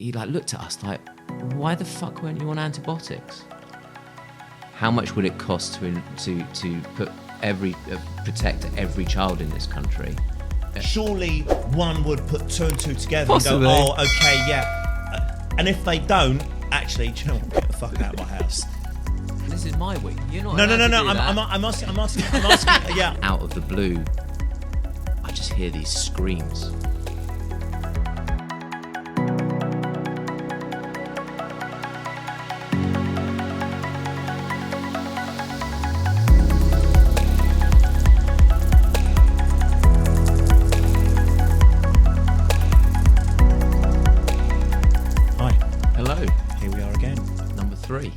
he like looked at us like, why the fuck weren't you on antibiotics? How much would it cost to put protect every child in this country? Surely one would put two and two together Possibly. and go, oh, okay, yeah. And if they don't, actually, do you know what? Get the fuck out of my house. This is my week. You're not. No. I'm I'm asking. Yeah. Out of the blue, I just hear these screams.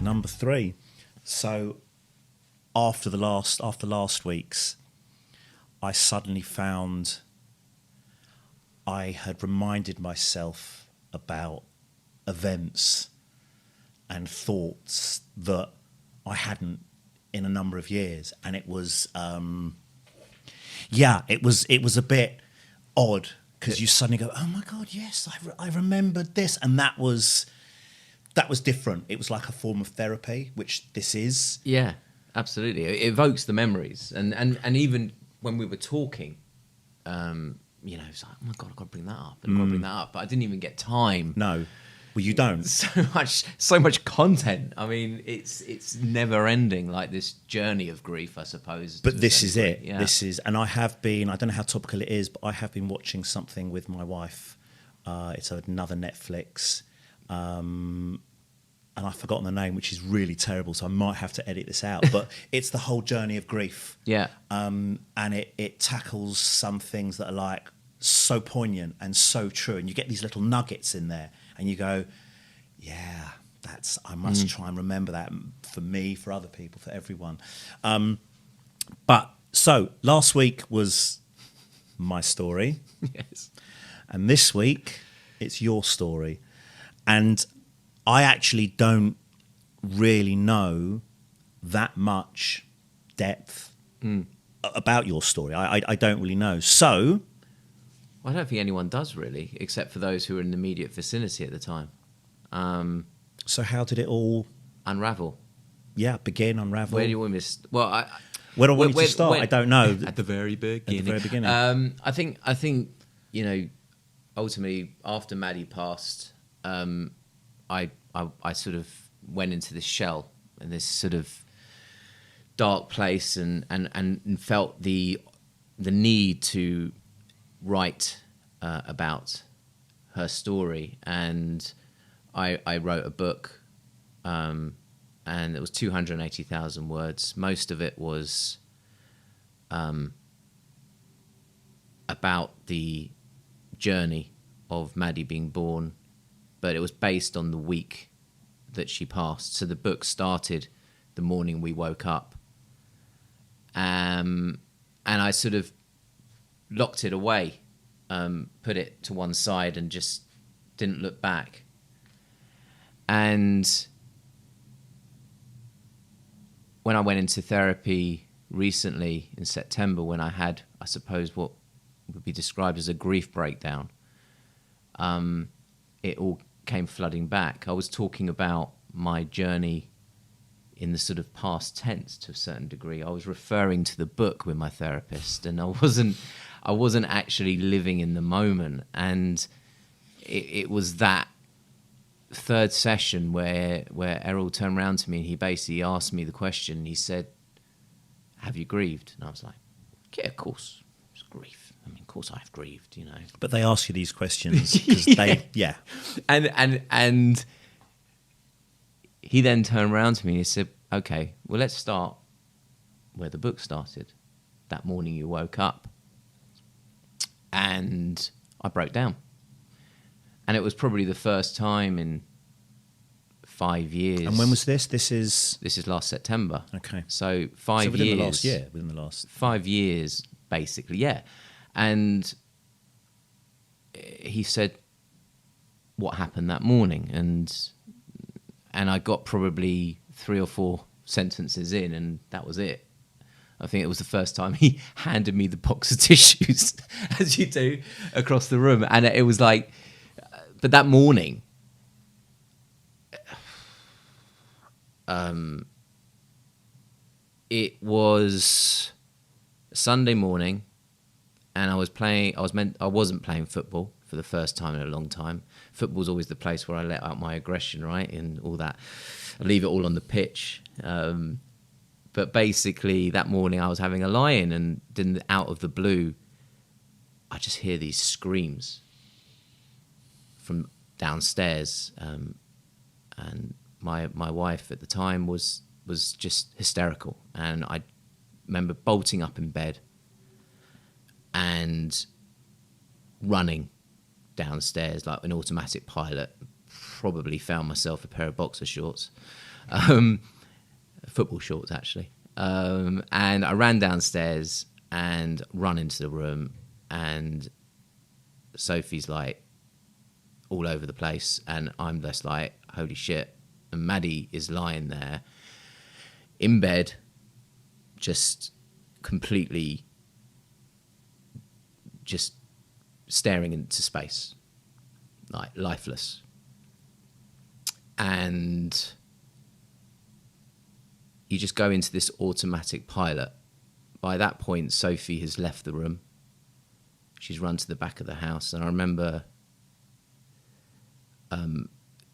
Number three. So after last week's, I suddenly found I had reminded myself about events and thoughts that I hadn't in a number of years, and it was it was a bit odd because you suddenly go, oh my God, yes, I remembered this, and that was different. It was like a form of therapy, which this is. Yeah, absolutely. It evokes the memories. And even when we were talking, it's like, oh my God, I've got to bring that up. And I've got to bring that up. But I didn't even get time. No. Well, you don't. So much content. I mean, it's never ending, like this journey of grief, I suppose. But this is it. Yeah. This is, and I have been, I don't know how topical it is, but I have been watching something with my wife. It's another Netflix. And I've forgotten the name, which is really terrible, so I might have to edit this out. But it's the whole journey of grief. Yeah. And it tackles some things that are like so poignant and so true. And you get these little nuggets in there and you go, yeah, I must try and remember that for me, for other people, for everyone. But so last week was my story. Yes. And this week it's your story. And I actually don't really know that much depth about your story. I don't really know. So... Well, I don't think anyone does really, except for those who were in the immediate vicinity at the time. So how did it all... Unravel. Yeah, begin, unravel. Where do you want me to... Well, where do I want you to start? I don't know. At the very beginning. At the very beginning. I think, ultimately, after Maddie passed... I sort of went into this shell and this sort of dark place and felt the need to write about her story. And I wrote a book, and it was 280,000 words. Most of it was about the journey of Maddie being born, but it was based on the week that she passed. So the book started the morning we woke up. And I sort of locked it away, put it to one side and just didn't look back. And when I went into therapy recently in September, when I had, I suppose, what would be described as a grief breakdown, it all came flooding back. I was talking about my journey in the sort of past tense to a certain degree. I was referring to the book with my therapist, and I wasn't actually living in the moment. And it was that third session where Errol turned around to me and he basically asked me the question. He said, "Have you grieved?" And I was like, "Yeah, of course, it's grief. I mean, of course I've grieved, you know." But they ask you these questions because yeah. And he then turned around to me and he said, "Okay, well, let's start where the book started. That morning you woke up." And I broke down. And it was probably the first time in 5 years. And when was this? This is last September. Okay. So 5 years. Within the last year. Within the last 5 years, basically, yeah. And he said, "What happened that morning?" And I got probably 3 or 4 sentences in, and that was it. I think it was the first time he handed me the box of tissues, as you do, across the room. And it was like, but that morning, it was Sunday morning, and I wasn't playing football for the first time in a long time. Football's always the place where I let out my aggression, right? And all that. I leave it all on the pitch. But basically that morning I was having a lie-in, and then out of the blue, I just hear these screams from downstairs. And my wife at the time was just hysterical. And I remember bolting up in bed and running downstairs like an automatic pilot. Probably found myself a pair of boxer shorts, football shorts actually. And I ran downstairs and run into the room, and Sophie's like all over the place, and I'm just like, holy shit. And Maddie is lying there in bed, just completely just staring into space, like lifeless. And you just go into this automatic pilot. By that point, Sophie has left the room. She's run to the back of the house, and I remember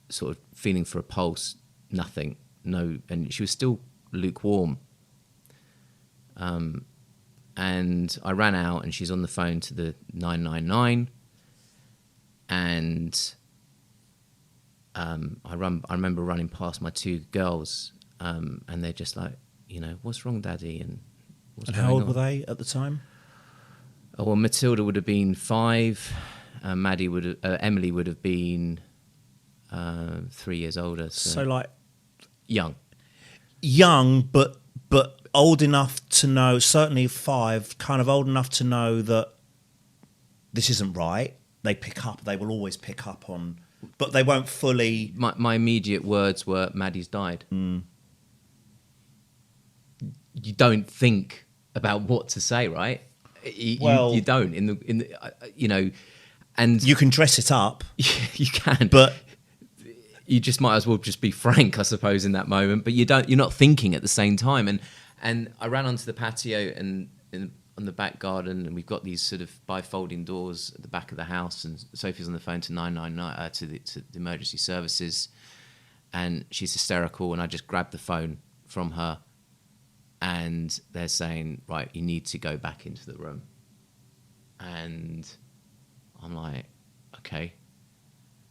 sort of feeling for a pulse, nothing, no, and she was still lukewarm. And I ran out, and she's on the phone to the 999, and I remember running past my two girls, and they're just like, what's wrong, Daddy? And how old were they at the time? Oh, well, Matilda would have been 5. Emily would have been 3 years older. So like young, but old enough to know. Certainly 5, kind of old enough to know that this isn't right. They will always pick up on. But they won't fully... My immediate words were, Maddie's died. Mm. You don't think about what to say, right? You don't. And you can dress it up. You can. But... you just might as well just be frank, I suppose, in that moment. But you're not thinking at the same time. And I ran onto the patio and on the back garden, and we've got these sort of bifolding doors at the back of the house, and Sophie's on the phone to 999 to the emergency services, and she's hysterical, and I just grabbed the phone from her, and they're saying, right, you need to go back into the room. And I'm like, okay.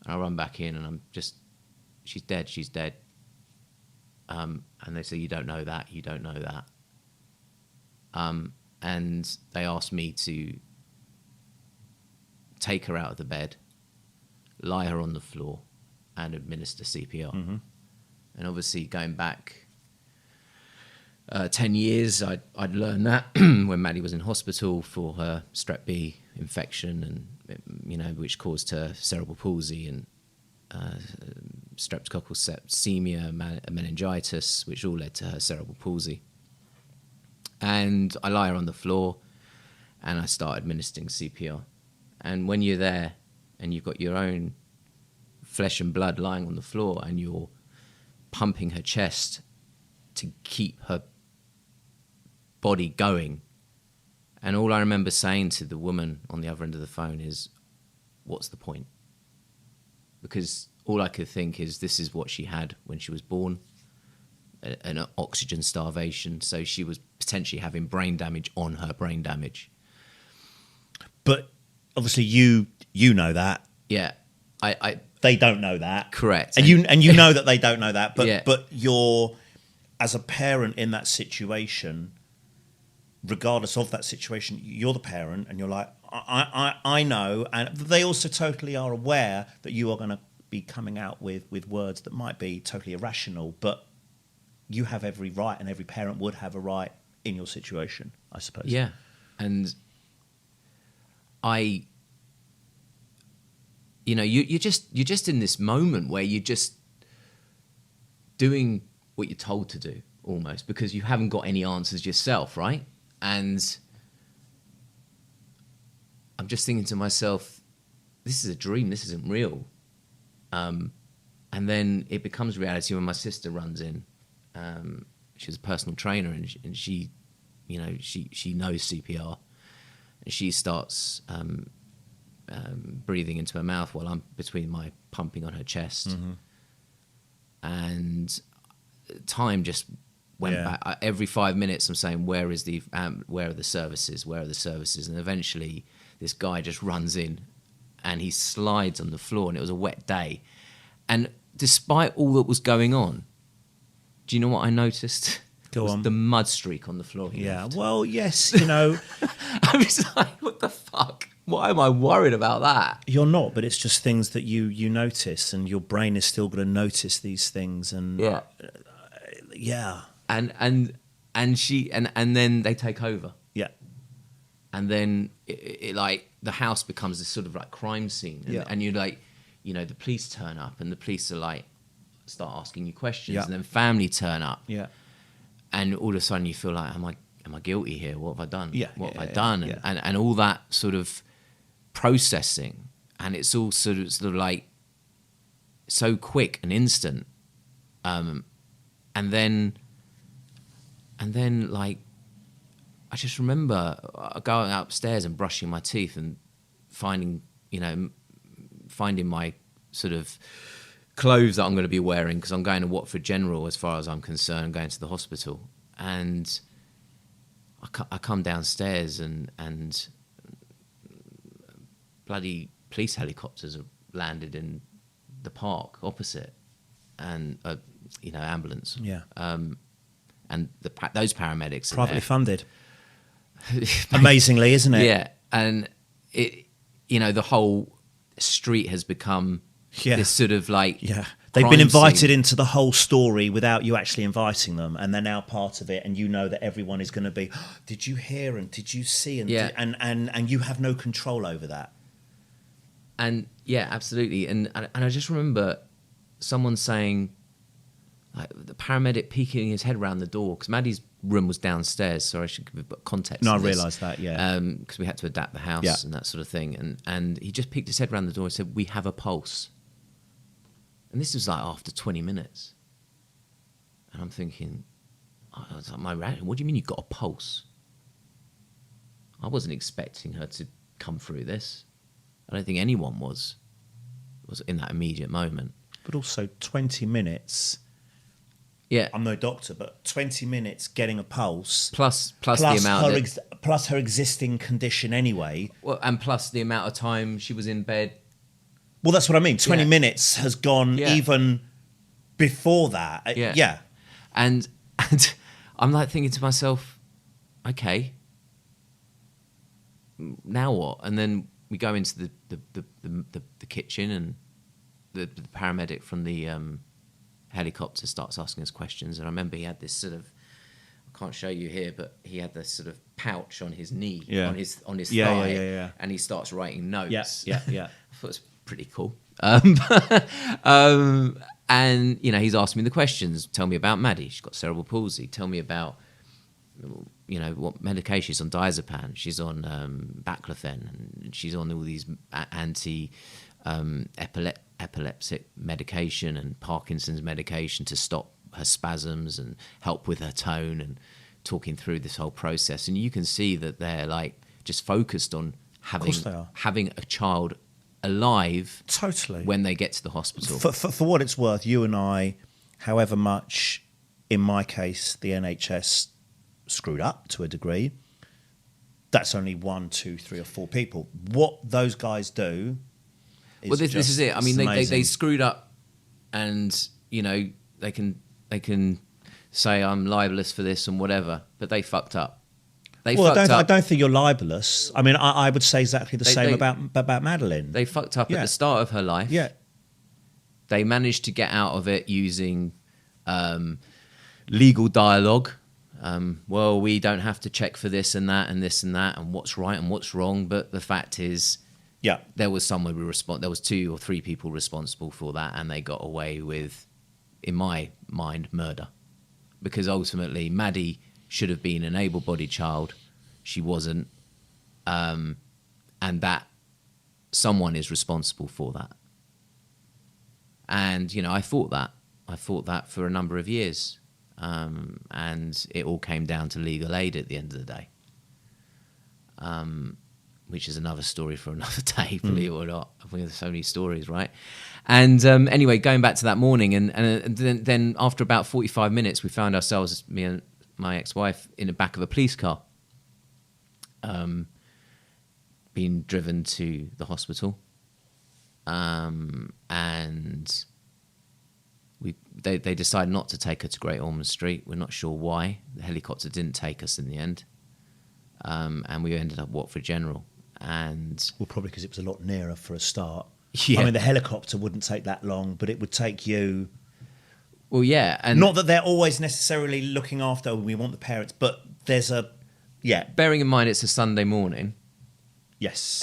And I run back in, and I'm just, she's dead. And they say, you don't know that. And they asked me to take her out of the bed, lie her on the floor, and administer CPR. Mm-hmm. And obviously, going back 10 years, I'd learned that when Maddie was in hospital for her strep B infection, and which caused her cerebral palsy and streptococcal sepsemia, meningitis, which all led to her cerebral palsy. And I lie her on the floor, and I start administering CPR. And when you're there, and you've got your own flesh and blood lying on the floor, and you're pumping her chest to keep her body going, and all I remember saying to the woman on the other end of the phone is, what's the point? Because all I could think is, this is what she had when she was born, an oxygen starvation, so she was potentially having brain damage on her brain damage. But obviously you know that. Yeah. They don't know that. Correct. And you know that they don't know that, but yeah. But you're, as a parent in that situation, regardless of that situation, you're the parent, and you're like, I know, and they also totally are aware that you are going to be coming out with words that might be totally irrational, but you have every right, and every parent would have a right in your situation, I suppose. Yeah. And you're just in this moment where you're just doing what you're told to do, almost, because you haven't got any answers yourself, right? And I'm just thinking to myself, this is a dream, this isn't real. And then it becomes reality when my sister runs in, She was a personal trainer, and she, you know, she knows CPR, and she starts breathing into her mouth while I'm between my pumping on her chest, and time just went back. Every 5 minutes, I'm saying, where are the services? Where are the services? And eventually, this guy just runs in, and he slides on the floor, and it was a wet day, and despite all that was going on, do you know what I noticed? Go on. The mud streak on the floor. Left. Well, yes, you know. I was like, what the fuck? Why am I worried about that? You're not, but it's just things that you notice, and your brain is still going to notice these things. And yeah. And she and then they take over. Yeah. And then it like the house becomes this sort of like crime scene. And you're like, you know, the police turn up, and the police are like, start asking you questions, and then family turn up. Yeah. And all of a sudden you feel like, am I guilty here? What have I done? What have I done? Yeah. And all that sort of processing, and it's all sort of like so quick and instant. And then like, I just remember going upstairs and brushing my teeth and finding my sort of clothes that I'm going to be wearing, because I'm going to Watford General as far as I'm concerned, going to the hospital. And I come downstairs and bloody police helicopters have landed in the park opposite, and ambulance. Yeah. And those paramedics Privately funded. Amazingly, isn't it? Yeah. And it, the whole street has become this sort of like they've been invited scene. into the whole story without you actually inviting them, and they're now part of it, and you know that everyone is going to be, oh, did you hear and did you see, and and you have no control over that. And yeah, absolutely. And I just remember someone saying, like, the paramedic peeking his head around the door, because Maddie's room was downstairs, so I should give a bit of context. No, I realised that, because we had to adapt the house and that sort of thing. And he just peeked his head around the door and said, "We have a pulse." And this was like after 20 minutes. And I'm thinking, what do you mean you've got a pulse? I wasn't expecting her to come through this. I don't think anyone was in that immediate moment. But also 20 minutes. Yeah. I'm no doctor, but 20 minutes getting a pulse. Plus the amount plus her existing condition anyway. Well, and plus the amount of time she was in bed. Well, that's what I mean. 20 minutes has gone even before that. Yeah. And I'm like thinking to myself, okay, now what? And then we go into the kitchen, and the paramedic from the helicopter starts asking us questions. And I remember he had this sort of, I can't show you here, but he had this sort of pouch on his knee, on his thigh, and he starts writing notes. Yeah. I thought it was pretty cool. And he's asking me the questions. Tell me about Maddie. She's got cerebral palsy. Tell me about what medication she's on. Diazepam. She's on baclofen, and she's on all these epileptic medication and Parkinson's medication to stop her spasms and help with her tone, and talking through this whole process. And you can see that they're like just focused on having a child alive totally when they get to the hospital. For what it's worth, you and I, however much in my case the NHS screwed up to a degree, that's only 1, 2, 3 or 4 people. What those guys do is this is it. I mean, they screwed up, and they can say I'm libelous for this and whatever, but they fucked up. I don't think you're libelous. I mean, I would say exactly the same about Madeline. They fucked up at the start of her life. Yeah. They managed to get out of it using legal dialogue. Well, we don't have to check for this and that and this and that and what's right and what's wrong. But the fact is, there was there was 2 or 3 people responsible for that, and they got away with, in my mind, murder. Because ultimately, Maddie should have been an able-bodied child. She wasn't. And that someone is responsible for that. And, I thought that for a number of years. and it all came down to legal aid at the end of the day, which is another story for another day, believe it or not. I think there's so many stories, right? And anyway, going back to that morning, and then after about 45 minutes, we found ourselves, me and my ex-wife, in the back of a police car, being driven to the hospital. And they decided not to take her to Great Ormond Street. We're not sure why. The helicopter didn't take us in the end. And we ended up Watford General. And Well, probably because it was a lot nearer for a start. Yeah. I mean, the helicopter wouldn't take that long, but it would take you... well, yeah. And Not that they're always necessarily looking after, we want the parents, but there's a... Yeah. bearing in mind it's a Sunday morning, Yes.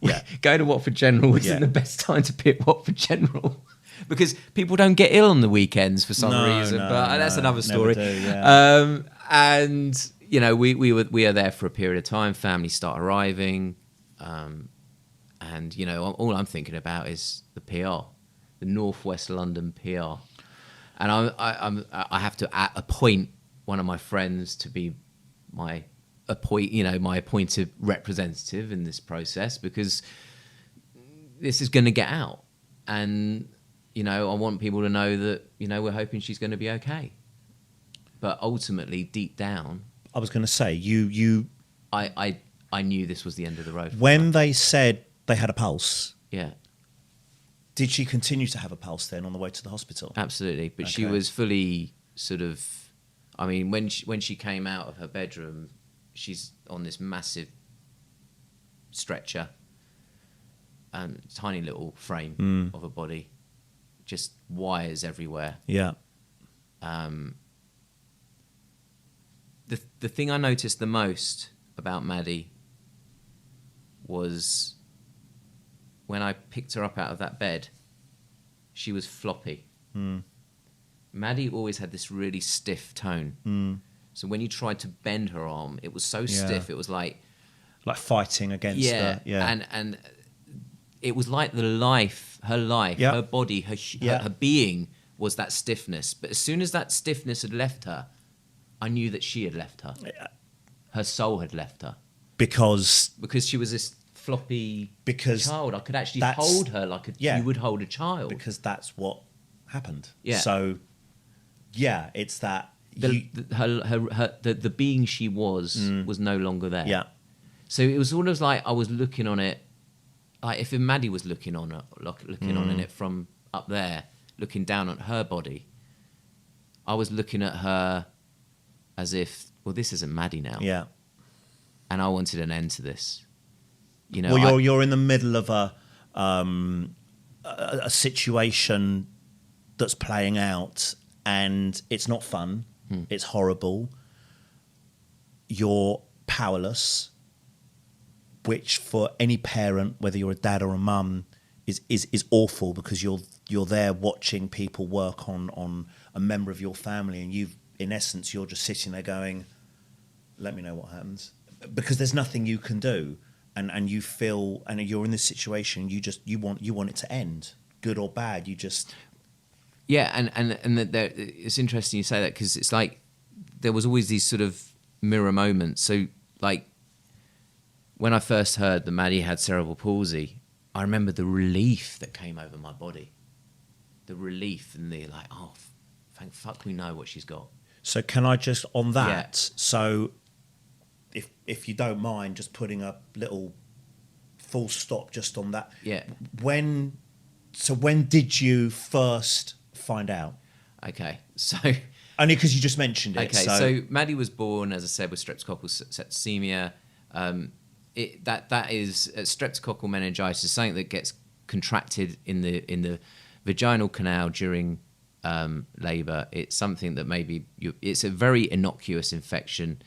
yeah, going to Watford General isn't the best time to pick Watford General because people don't get ill on the weekends for some reason. But that's another story. Never do, yeah. And you know, we are there for a period of time. Families start arriving, and you know, all I'm thinking about is the PR, the Northwest London PR, and I have to appoint one of my friends to be my appointed representative in this process because this is going to get out, and you know, I want people to know that, you know, we're hoping she's going to be okay. But ultimately, deep down, I was going to say, I knew this was the end of the road. when they said they had a pulse, Yeah, did she continue to have a pulse then on the way to the hospital? absolutely. But she Okay. was fully sort of, I mean, when she came out of her bedroom, she's on this massive stretcher, tiny little frame of a body, just wires everywhere. Yeah. The thing I noticed the most about Maddie was when I picked her up out of that bed, she was floppy. Maddie always had this really stiff tone. So when you tried to bend her arm, it was so stiff. It was like fighting against the... Yeah. and it was like her life, Yeah. her body, her being was that stiffness. But as soon as that stiffness had left her, I knew that she had left her. Her soul had left her. Because Because she was this floppy Because child. I could actually that's- hold her like you would hold a child. because that's what happened. Yeah. So, yeah, it's that... the being she was no longer there. Yeah. So it was sort of like I was looking on it, like if Maddie was looking on it from up there, looking down on her body, I was looking at her as if, well, this isn't Maddie now. Yeah. And I wanted an end to this. You know, Well, you're in the middle of a situation that's playing out, and it's not fun. It's horrible. You're powerless, which for any parent, whether you're a dad or a mum, is awful because you're there watching people work on a member of your family, and in essence you're just sitting there going, "Let me know what happens," because there's nothing you can do. And you feel, and you're in this situation, you want it to end, good or bad. You just and it's interesting you say that because it's like there was always these sort of mirror moments. So like when I first heard that Maddie had cerebral palsy, I remember the relief that came over my body, the relief and the like, oh, thank fuck, we know what she's got. So can I just on that? Yeah. So if you don't mind, just putting a little full stop just on that. Yeah. When did you first find out? Okay, so Only because you just mentioned it. okay, so Maddie was born, as I said, with streptococcal septicemia. That is streptococcal meningitis, something that gets contracted in the vaginal canal during labour. It's something that it's a very innocuous infection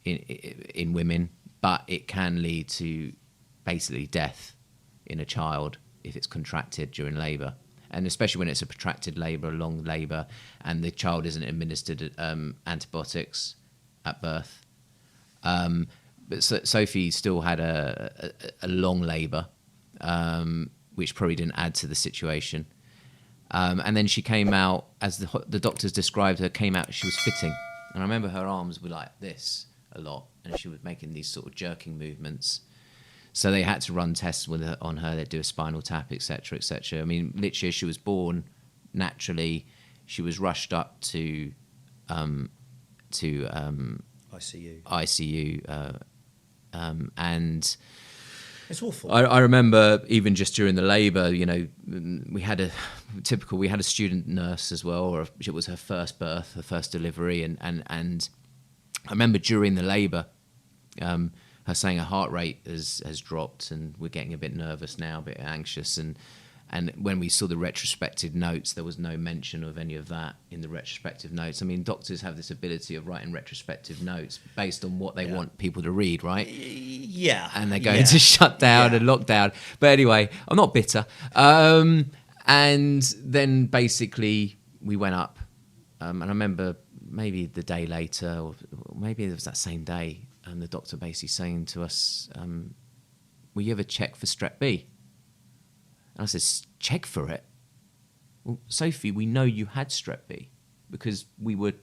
in women, but it can lead to basically death in a child if it's contracted during labour, and especially when it's a protracted labour, a long labour, and the child isn't administered antibiotics at birth. But Sophie still had a long labour, which probably didn't add to the situation. And then she came out, as the doctors described her, came out, she was fitting. And I remember her arms were like this a lot, and she was making these sort of jerking movements. So they had to run tests on her. They'd do a spinal tap, etc., etc. I mean, literally, as she was born, naturally, she was rushed up to ICU, and it's awful. I remember even just during the labour, we had a student nurse as well, or it was her first birth, her first delivery, and I remember during the labour, her saying her heart rate has dropped, and we're getting a bit nervous now, a bit anxious, and when we saw the retrospective notes, there was no mention of any of that in the retrospective notes. I mean, doctors have this ability of writing retrospective notes based on what they want people to read, right? Yeah. And they're going to shut down and lock down. But anyway, I'm not bitter. And then basically we went up. And I remember maybe the day later, or maybe it was that same day, and the doctor basically saying to us, will you ever check for strep B? And I said, check for it? Well, Sophie, we know you had strep B because we were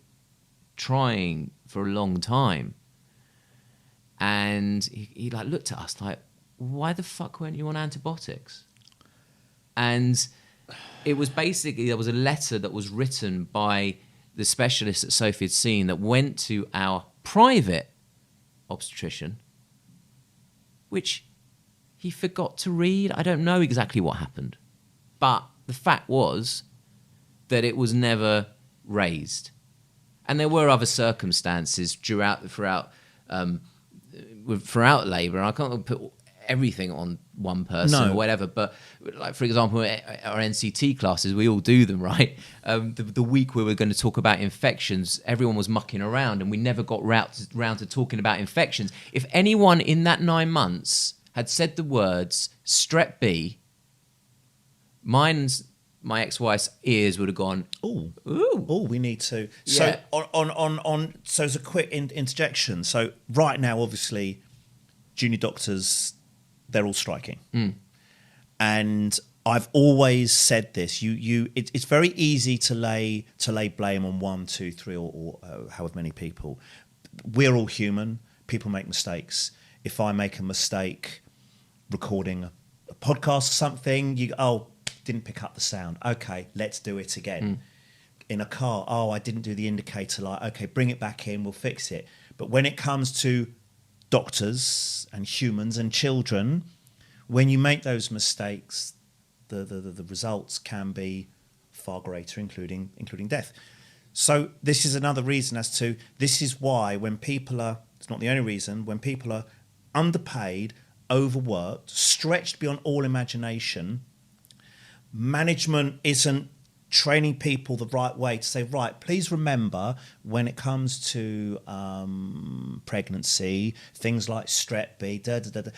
trying for a long time. And he like looked at us like, why the fuck weren't you on antibiotics? And it was basically, there was a letter that was written by the specialist that Sophie had seen that went to our private obstetrician, which he forgot to read. I don't know exactly what happened. But the fact was that it was never raised. And there were other circumstances throughout labour. I can't put everything on one person or whatever, but like, for example, our NCT classes, we all do them, right? The week we were going to talk about infections, everyone was mucking around and we never got round to talking about infections. If anyone in that 9 months had said the words strep B, my ex-wife's ears would have gone, ooh, we need to. So so as a quick interjection. So right now, obviously, junior doctors, they're all striking. And I've always said this, it's very easy to lay blame on 1, 2, 3 or however many people. We're all human. People make mistakes. If I make a mistake recording a podcast or something, didn't pick up the sound. Okay, let's do it again. In a car, I didn't do the indicator light. Okay, bring it back in, we'll fix it. But when it comes to doctors and humans and children, when you make those mistakes, the results can be far greater, including death. So this is another reason this is why when people are, it's not the only reason, when people are underpaid, overworked, stretched beyond all imagination, management isn't training people the right way to say, right, please remember when it comes to pregnancy, things like strep B,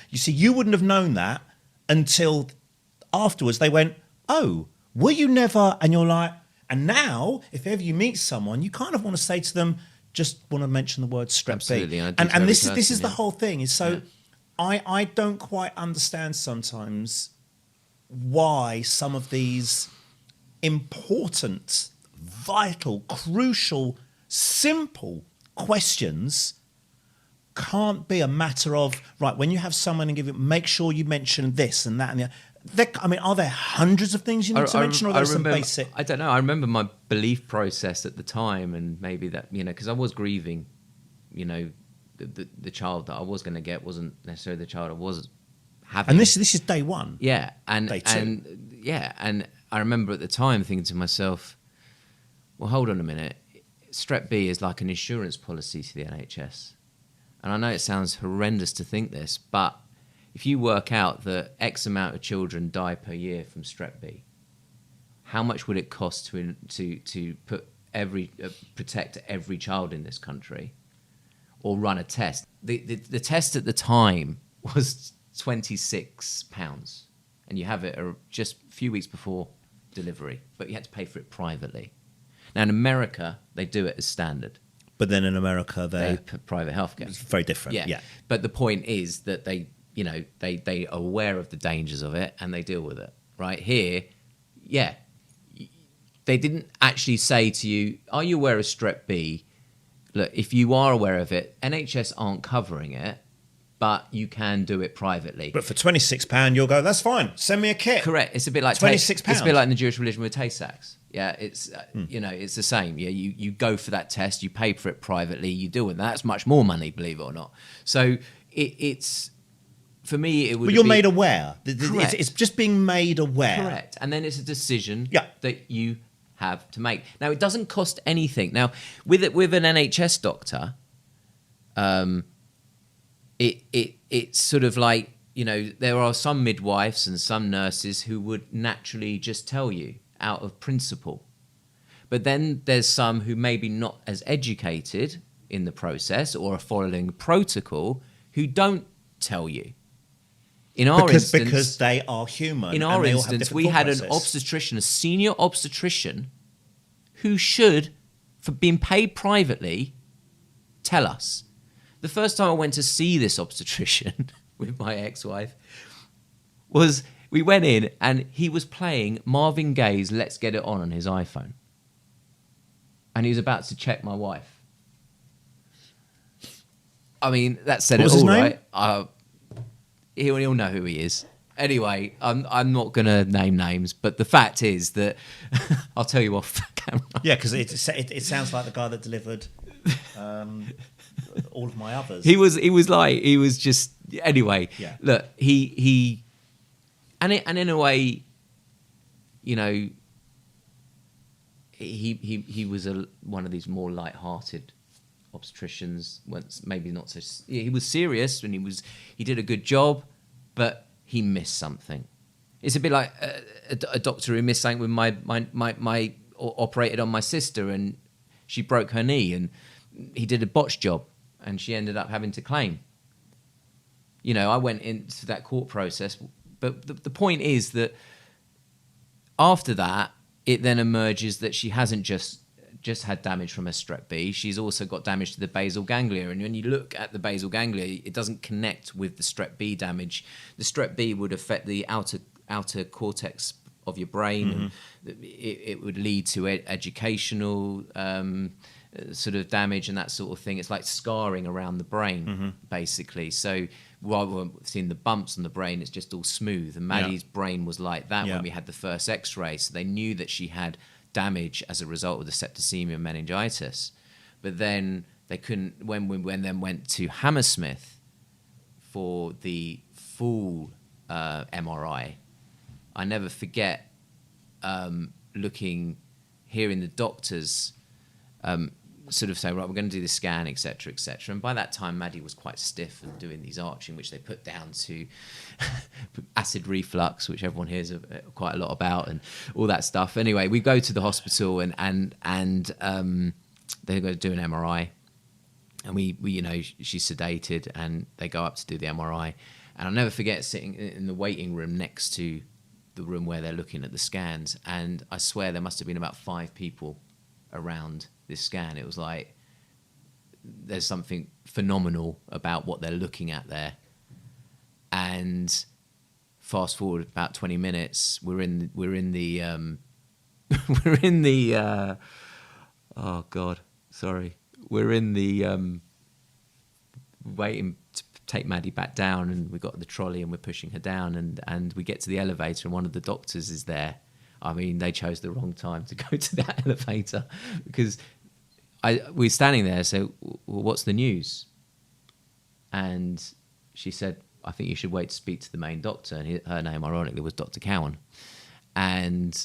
You see, you wouldn't have known that until afterwards they went, oh, were you never? And you're like, and now, if ever you meet someone, you kind of want to say to them, just want to mention the word strep Absolutely, B. And this is the whole thing. Is so I don't quite understand sometimes why some of these important, vital, crucial, simple questions can't be a matter of, right, when you have someone and make sure you mention this and that and the other. Are there hundreds of things you need to mention, or are there some basic? I don't know. I remember my belief process at the time, and maybe that, because I was grieving, the child that I was going to get wasn't necessarily the child I was having. And this is day one. Yeah, and day two. And I remember at the time thinking to myself, well, hold on a minute. Strep B is like an insurance policy to the NHS. And I know it sounds horrendous to think this, but if you work out that X amount of children die per year from strep B, how much would it cost to protect every child in this country, or run a test? The test at the time was £26, and you have it just a few weeks before delivery, but you had to pay for it privately. Now in America, they do it as standard. But then in America, they private healthcare. It's very different. Yeah. But the point is that they are aware of the dangers of it and they deal with it. Right here, they didn't actually say to you, are you aware of strep B? Look, if you are aware of it, NHS aren't covering it, but you can do it privately. But for £26, you'll go, that's fine. Send me a kit. Correct. It's a bit like £26. It's a bit like in the Jewish religion with Tay-Sachs. Yeah, it's it's the same. Yeah, you go for that test, you pay for it privately, you do it. That's much more money, believe it or not. So it's for me, it would. But you're be, made aware. Correct. It's just being made aware. Correct, and then it's a decision Yeah. that you have to make. Now, it doesn't cost anything. Now, with an NHS doctor, it's sort of like, there are some midwives and some nurses who would naturally just tell you out of principle. But then there's some who maybe not as educated in the process or are following protocol who don't tell you. In our instance, because they are human. In our instance, we had an obstetrician, a senior obstetrician, who should, for being paid privately, tell us. The first time I went to see this obstetrician with my ex-wife was we went in and he was playing Marvin Gaye's Let's Get It On his iPhone. And he was about to check my wife. I mean, that said it all, right? He'll know who he is. Anyway, I'm not going to name names, but the fact is that I'll tell you off camera. Yeah, because it sounds like the guy that delivered all of my others. He was just anyway. Yeah. Look, he and in a way, he was one of these more light-hearted obstetricians. Once maybe not so. He was serious and he did a good job, but he missed something. It's a bit like a doctor who missed something with my operated on my sister and she broke her knee and he did a botched job and she ended up having to claim. I went into that court process, but the point is that after that, it then emerges that she hasn't just had damage from her strep B. She's also got damage to the basal ganglia. And when you look at the basal ganglia, it doesn't connect with the strep B damage. The strep B would affect the outer cortex of your brain. Mm-hmm. And it would lead to educational sort of damage and that sort of thing. It's like scarring around the brain, basically. So rather than seeing the bumps on the brain, it's just all smooth. And Maddie's brain was like that when we had the first X-ray. So they knew that she had damage as a result of the septicemia meningitis. But then they couldn't, when we went to Hammersmith for the full MRI, I never forget hearing the doctors sort of say, right, we're going to do the scan, etc., etc. And by that time, Maddie was quite stiff and doing these arching, which they put down to acid reflux, which everyone hears quite a lot about, and all that stuff. Anyway, we go to the hospital and they're going to do an MRI, and we she's sedated, and they go up to do the MRI, and I'll never forget sitting in the waiting room next to the room where they're looking at the scans, and I swear there must have been about 5 people around this scan. It was like there's something phenomenal about what they're looking at there. And fast forward about 20 minutes, we're in the oh god, sorry, we're in the waiting to take Maddie back down, and we got the trolley and we're pushing her down, and we get to the elevator and one of the doctors is there. I mean, they chose the wrong time to go to that elevator, because we're standing there. So, well, what's the news? And she said, I think you should wait to speak to the main doctor. And her name, ironically, was Dr. Cowan. And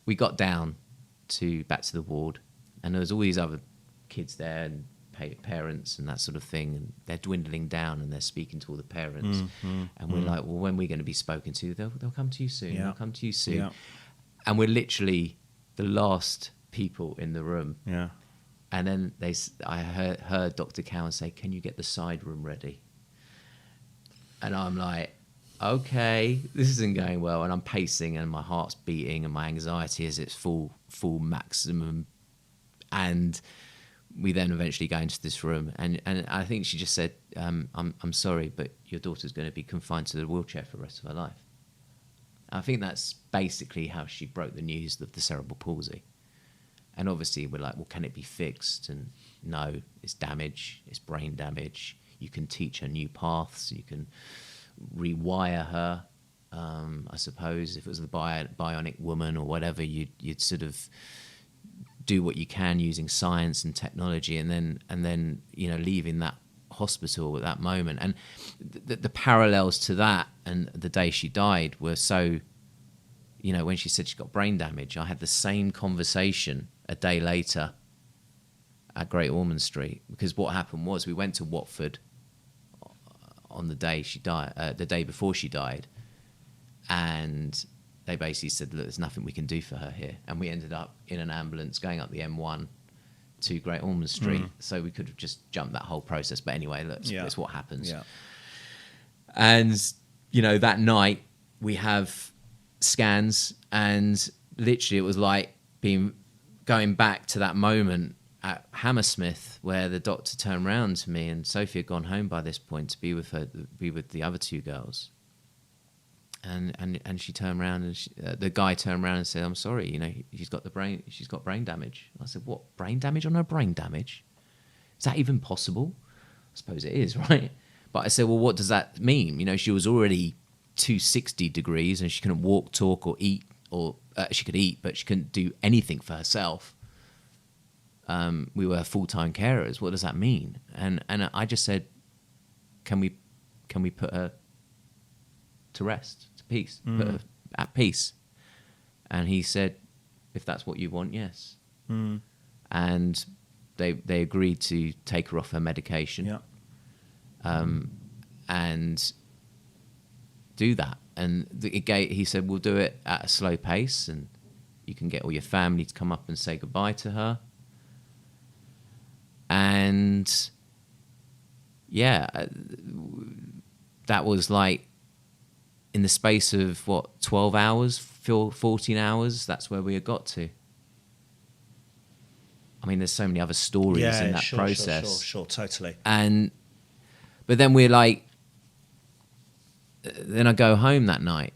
we got down back to the ward, and there was all these other kids there and parents and that sort of thing. And they're dwindling down and they're speaking to all the parents. And we're like, well, when are we going to be spoken to? They'll come to you soon. Yeah. They'll come to you soon. Yeah. And we're literally the last people in the room. Yeah. And then I heard Dr. Cowan say, "Can you get the side room ready?" And I'm like, okay, this isn't going well. And I'm pacing and my heart's beating and my anxiety is its full maximum. And we then eventually go into this room. And I think she just said, I'm sorry, but your daughter's going to be confined to the wheelchair for the rest of her life. I think that's basically how she broke the news of the cerebral palsy. And obviously we're like, well, can it be fixed? And no, it's damage, it's brain damage. You can teach her new paths, you can rewire her. I suppose if it was the bionic woman or whatever, you'd sort of do what you can using science and technology, and then leaving that hospital at that moment. And the parallels to that and the day she died were so, when she said she got brain damage, I had the same conversation a day later at Great Ormond Street, because what happened was we went to Watford on the day she died, the day before she died, and they basically said, look, there's nothing we can do for her here. And we ended up in an ambulance going up the M1 to Great Ormond Street. So we could have just jumped that whole process. But anyway, that's what happens. Yeah. And, that night we have scans, and literally it was like going back to that moment at Hammersmith where the doctor turned round to me, and Sophie had gone home by this point to be with the other two girls. And she turned around, and the guy turned around and said, "I'm sorry, she's got brain damage." I said, "What, brain damage on her brain damage? Is that even possible?" I suppose it is, right? But I said, "Well, what does that mean?" She was already 260 degrees, and she couldn't walk, talk, or eat, or she could eat, but she couldn't do anything for herself. We were full-time carers. What does that mean? And I just said, "Can we put her to rest, to peace, put her at peace?" And he said, "If that's what you want, yes." And they agreed to take her off her medication, and do that. And he said, "We'll do it at a slow pace, and you can get all your family to come up and say goodbye to her." And that was like, in the space of 12 hours, 14 hours, that's where we had got to. I mean, there's so many other stories in that process. Sure, totally. But then we're like, then I go home that night.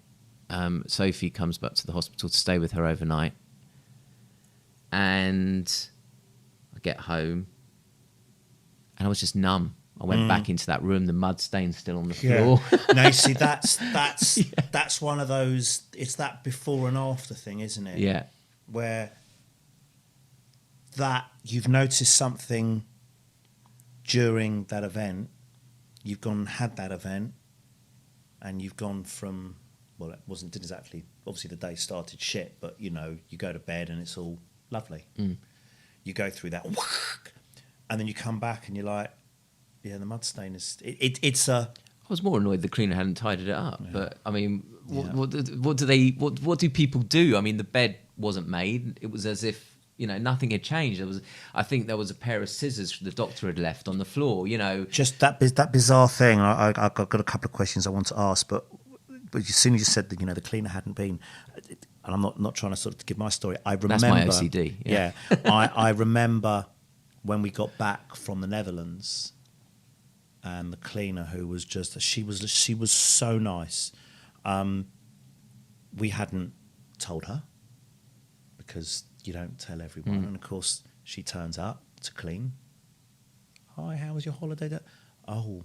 Sophie comes back to the hospital to stay with her overnight. And I get home, and I was just numb. I went back into that room. The mud stain's still on the floor. No, see, that's one of those. It's that before and after thing, isn't it? Yeah. Where that you've noticed something during that event, you've gone and had that event, and you've gone from, well, it didn't exactly. Obviously, the day started shit, but you go to bed and it's all lovely. You go through that, and then you come back and you're like, yeah, the mud stain is. It's a. I was more annoyed the cleaner hadn't tidied it up. But I mean, what do people do? I mean, the bed wasn't made. It was as if nothing had changed. I think there was a pair of scissors the doctor had left on the floor. Just that bizarre thing. I've got a couple of questions I want to ask, but as soon as you said that the cleaner hadn't been, and I'm not trying to sort of give my story. I remember. That's my OCD. Yeah, I remember when we got back from the Netherlands. And the cleaner, who was she was so nice. We hadn't told her, because you don't tell everyone. And of course, she turns up to clean. "Hi, how was your holiday?" "Oh,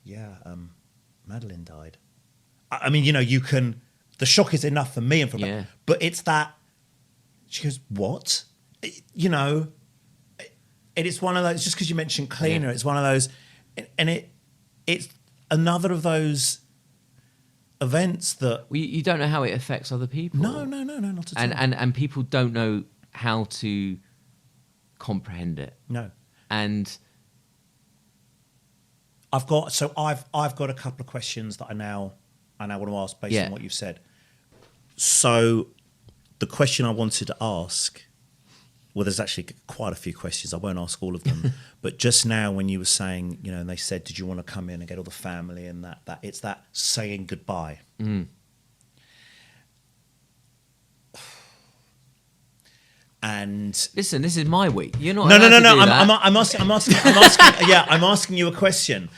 yeah, Madeline died." I mean, you can. The shock is enough for me and for her, but it's that. She goes, "What?" And it's one of those. Just because you mentioned cleaner, it's one of those. And it's another of those events that you don't know how it affects other people. No, not at all. And people don't know how to comprehend it. No. And I've got a couple of questions that I now want to ask based on what you've said. So the question I wanted to ask. Well, there's actually quite a few questions. I won't ask all of them. But just now when you were saying, and they said, did you want to come in and get all the family and that it's that saying goodbye. And listen, this is my week. You're not. No. I'm asking you a question.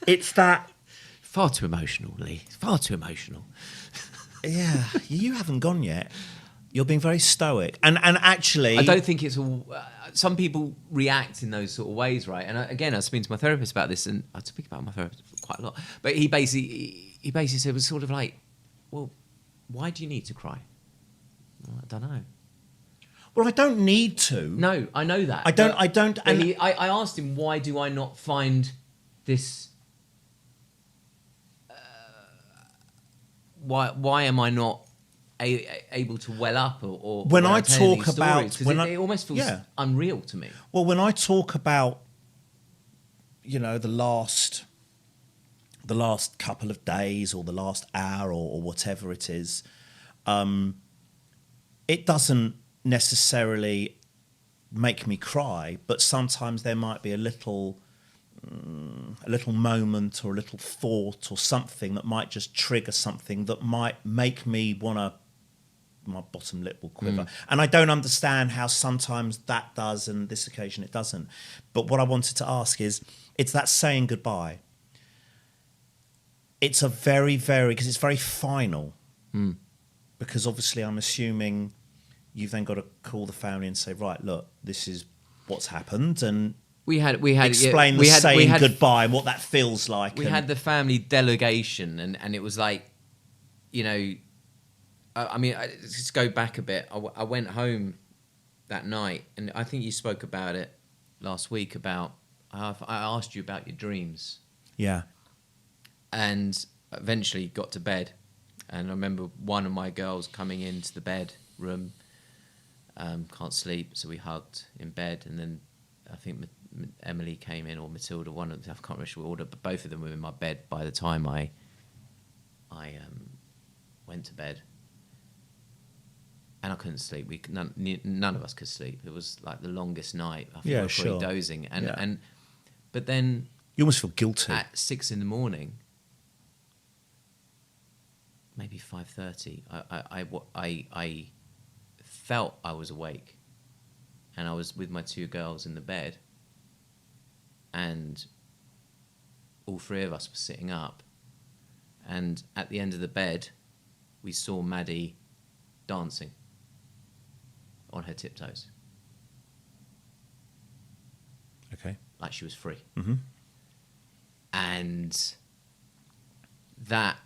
It's that far too emotional, Lee. Far too emotional. Yeah, you haven't gone yet. You're being very stoic, and actually, I don't think it's all. Some people react in those sort of ways, right? And again, I was speaking to my therapist about this, and I speak about my therapist quite a lot. But he basically said it was sort of like, well, why do you need to cry? Well, I don't know. Well, I don't need to. No, I know that. I don't. And I asked him, why do I not find this? Why am I not able to well up or when I telling talk these about stories? It almost feels unreal to me. Well, when I talk about, you know, the last couple of days or the last hour or whatever it is, it doesn't necessarily make me cry, but sometimes there might be a little moment or a little thought or something that might just trigger something that might make me want to, my bottom lip will quiver. And I don't understand how sometimes that does and this occasion it doesn't. But what I wanted to ask is, it's that saying goodbye. It's a very, very, because it's very final. Because obviously I'm assuming you've then got to call the family and say, right, look, this is what's happened, and we had explain saying goodbye and what that feels like. We had the family delegation, and it was like, you know, I mean, just go back a bit. I went home that night, and I think you spoke about it last week about, I asked you about your dreams. Yeah. And eventually got to bed. And I remember one of my girls coming into the bedroom, can't sleep, so we hugged in bed. And then I think Emily came in, or Matilda, one of them, I can't remember which order, but both of them were in my bed by the time I went to bed. And I couldn't sleep. None of us could sleep. It was like the longest night. I think we were probably dozing. But then you almost feel guilty. At 6 a.m, maybe 5:30, I felt I was awake, and I was with my two girls in the bed, and all three of us were sitting up, and at the end of the bed, we saw Maddie dancing on her tiptoes. Okay. Like she was free. Mm-hmm. And that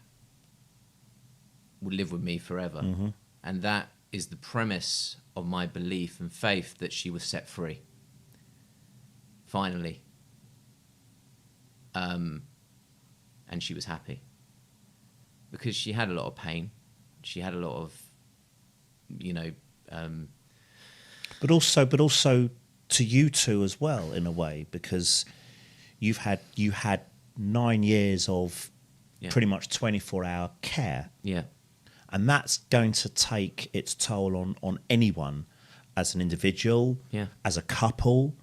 will live with me forever. Mm-hmm. And that is the premise of my belief and faith that she was set free. Finally. And she was happy. Because she had a lot of pain. She had a lot of, you know... But also to you two as well, in a way, because you had 9 years of pretty much 24-hour care. Yeah. And that's going to take its toll on anyone as an individual, as a couple.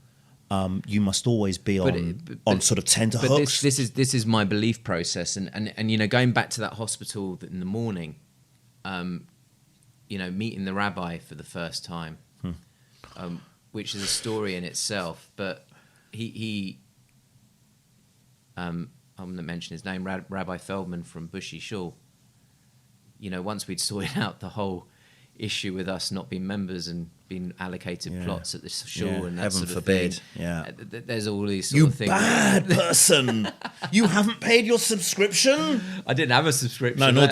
You must always be on sort of tenterhooks. This is my belief process, and you know, going back to that hospital in the morning, you know, meeting the rabbi for the first time, which is a story in itself. But he I'm going to mention his name, Rabbi Feldman from Bushy Shul. You know, once we'd sorted out the whole issue with us not being members and being allocated plots at the shul and that heaven sort of forbid. thing. Yeah. There's all these sort of things. You bad person! You haven't paid your subscription? I didn't have a subscription. No, nor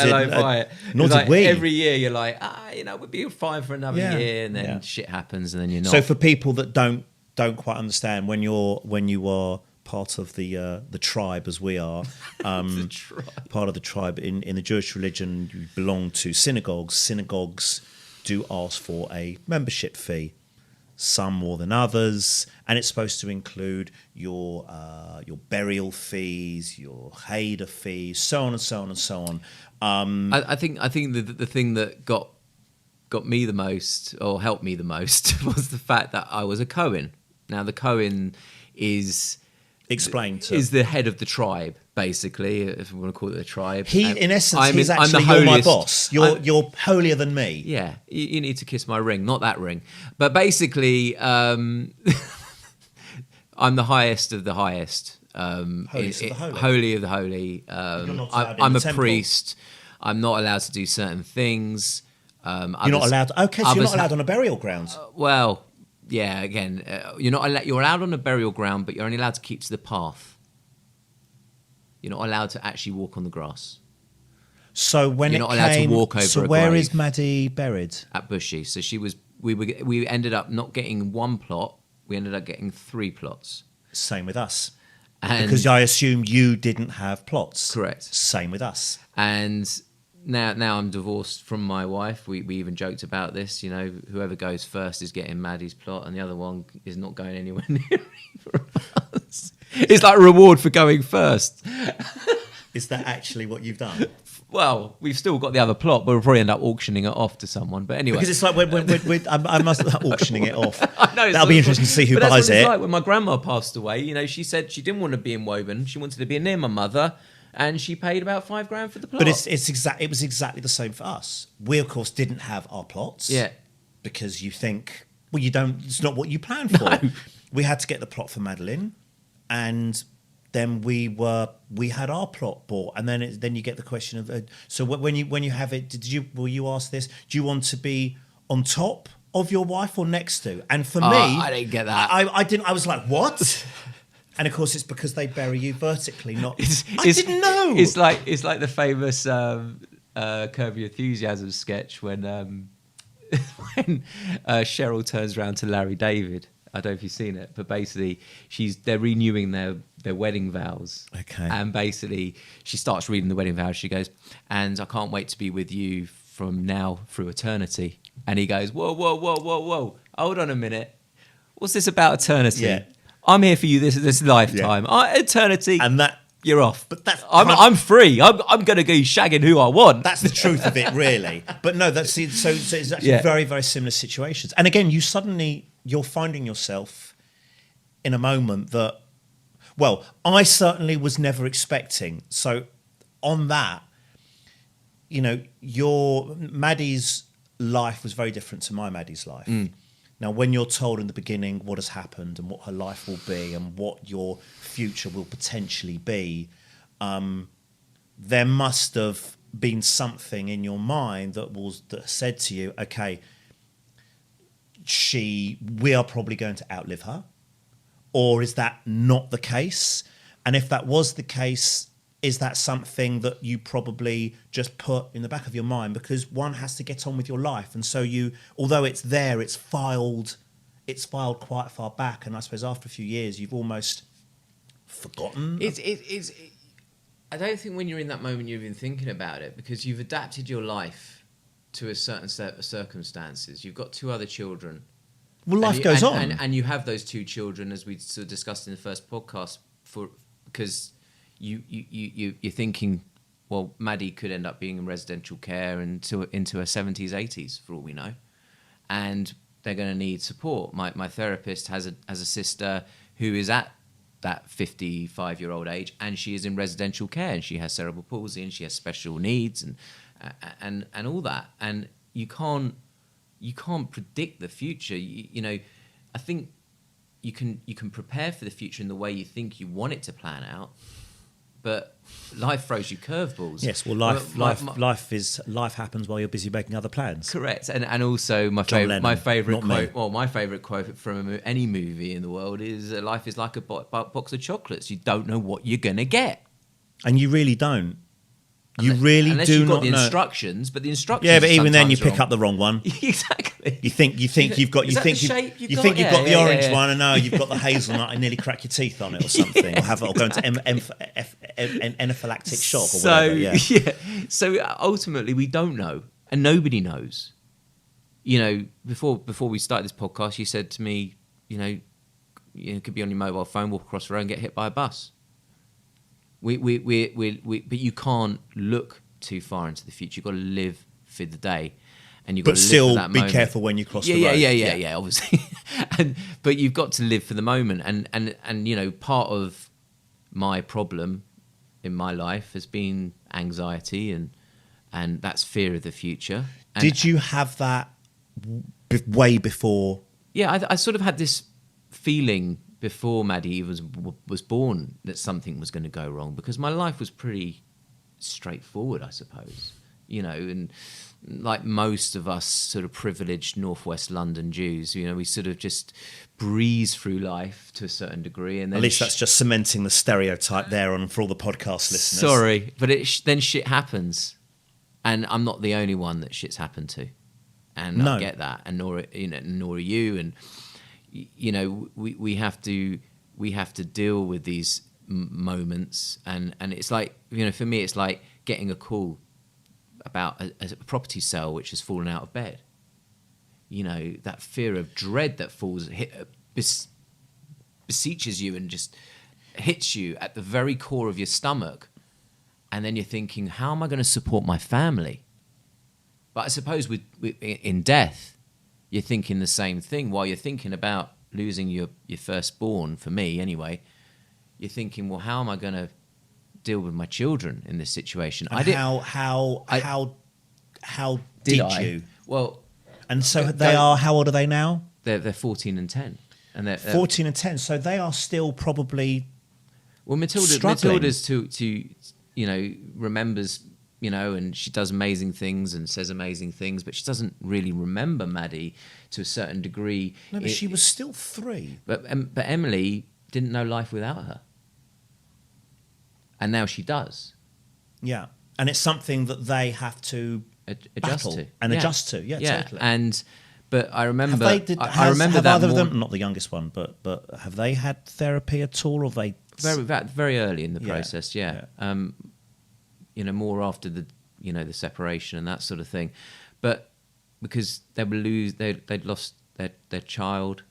did we. Every year you're like, you know, we'll be fine for another year, and then shit happens, and then you're not. So for people that don't quite understand, when you are part of the tribe, as we are, part of the tribe in the Jewish religion, you belong to synagogues. Synagogues do ask for a membership fee, some more than others, and it's supposed to include your burial fees, your Hader fees, so on and so on and so on. I think the thing that got me the most, or helped me the most, was the fact that I was a Cohen. Now the Cohen is the head of the tribe, basically, if we want to call it a tribe. In essence, he's actually you're my boss. You're holier than me. Yeah, you need to kiss my ring, not that ring. But basically, I'm the highest of the highest. Holy of the holy. I'm a priest. I'm not allowed to do certain things. You're not allowed. Okay, so you're not allowed on a burial ground. Well, yeah. Again, you're not allowed. You're allowed on a burial ground, but you're only allowed to keep to the path. You're not allowed to actually walk on the grass. So when you're not allowed to walk over. So where is Maddie buried? At Bushy. So she was. We ended up not getting one plot. We ended up getting 3 plots. Same with us. And because I assume you didn't have plots. Correct. Same with us. And now I'm divorced from my wife. We even joked about this. You know, whoever goes first is getting Maddie's plot, and the other one is not going anywhere near either of us. It's like a reward for going first. Is that actually what you've done? Well, we've still got the other plot, but we'll probably end up auctioning it off to someone. But anyway, because it's like I must auctioning it off. I know, that'll be interesting to see who buys that's what it. It's like when my grandma passed away. You know, she said she didn't want to be in Woburn; she wanted to be near my mother, and she paid about $5,000 for the plot. But it was exactly the same for us. We of course didn't have our plots. Yeah, because you think, well, you don't. It's not what you planned for. No. We had to get the plot for Madeline, and then we had our plot bought, and then you get the question of so when you have it, will you ask this? Do you want to be on top of your wife or next to? And for me, I didn't get that. I didn't. I was like, what? And of course, it's because they bury you vertically. Not. I didn't know. It's like the famous Curb Your Enthusiasm sketch when Cheryl turns around to Larry David. I don't know if you've seen it, but basically they're renewing their wedding vows. Okay. And basically she starts reading the wedding vows. She goes, and I can't wait to be with you from now through eternity. And he goes, whoa. Hold on a minute. What's this about eternity? Yeah. I'm here for you this lifetime. Yeah. Eternity. And that you're off. But that's I'm free. I'm going to go shagging who I want. That's the truth of it, really. But no, so it's actually very, very similar situations. And again, you're finding yourself in a moment that, well, I certainly was never expecting. So on that, you know, Maddie's life was very different to my Maddie's life. Now, when you're told in the beginning what has happened and what her life will be and what your future will potentially be, there must have been something in your mind that said to you, okay, we are probably going to outlive her, or is that not the case? And if that was the case, is that something that you probably just put in the back of your mind because one has to get on with your life, and so although it's there, it's filed quite far back, and I suppose after a few years you've almost forgotten. I don't think when you're in that moment you're even thinking about it, because you've adapted your life to a certain set of circumstances. You've got 2 other children. Well, life goes on. And you have those 2 children, as we sort of discussed in the first podcast, because you're thinking, well, Maddie could end up being in residential care into her 70s, 80s, for all we know. And they're going to need support. My therapist has a sister who is at that 55-year-old age, and she is in residential care, and she has cerebral palsy, and she has special needs, and all that. And you can't predict the future. You know, I think you can prepare for the future in the way you think you want it to plan out, but life throws you curveballs. Yes, well, life happens while you're busy making other plans. Correct, and also my favourite quote from any movie in the world is life is like a box of chocolates. You don't know what you're gonna get, and you really don't. You really unless do you've got not the know. Instructions, but the instructions. Yeah, but even then you pick wrong. up the wrong one. Exactly. You think you've got the orange one, and no, you've got the hazelnut, and nearly crack your teeth on it or something, or go into anaphylactic shock or whatever. Yeah. So ultimately, we don't know, and nobody knows. You know, before we started this podcast, you said to me, you could be on your mobile phone, walk across the road, and get hit by a bus. But you can't look too far into the future. You've got to live for the day, and you've got to still live for that be moment. Careful when you cross the road. Yeah, obviously. But you've got to live for the moment, and part of my problem in my life has been anxiety, and that's fear of the future. And did you have that way before? Yeah, I sort of had this feeling before Maddie was born that something was going to go wrong, because my life was pretty straightforward, I suppose. and like most of us sort of privileged Northwest London Jews, we sort of just breeze through life to a certain degree. And then at least that's just cementing the stereotype there on for all the podcast listeners. Sorry, but then shit happens. And I'm not the only one that shit's happened to. And No. I get that. And nor are you. And, we have to deal with these moments. And it's like, for me, it's like getting a call about a property sale which has fallen out of bed. That fear of dread that beseeches you and just hits you at the very core of your stomach. And then you're thinking, how am I going to support my family? But I suppose in death, you're thinking the same thing. While you're thinking about losing your firstborn, for me anyway, you're thinking, well, how am I going to deal with my children in this situation? And how did you? Well, and so how old are they now? They're 14 and 10. And they're 14 and 10, so they are still probably struggling. Matilda's to remembers, and she does amazing things and says amazing things, but she doesn't really remember Maddie to a certain degree. No, but she was still 3. But Emily didn't know life without her. And now she does. Yeah. And it's something that they have to adjust to. And adjust to. Yeah, totally. But I remember I remember that either of them, not the youngest one, but have they had therapy at all, or they very early in the Yeah, process, yeah. More after the separation and that sort of thing, but because they'd lost their child,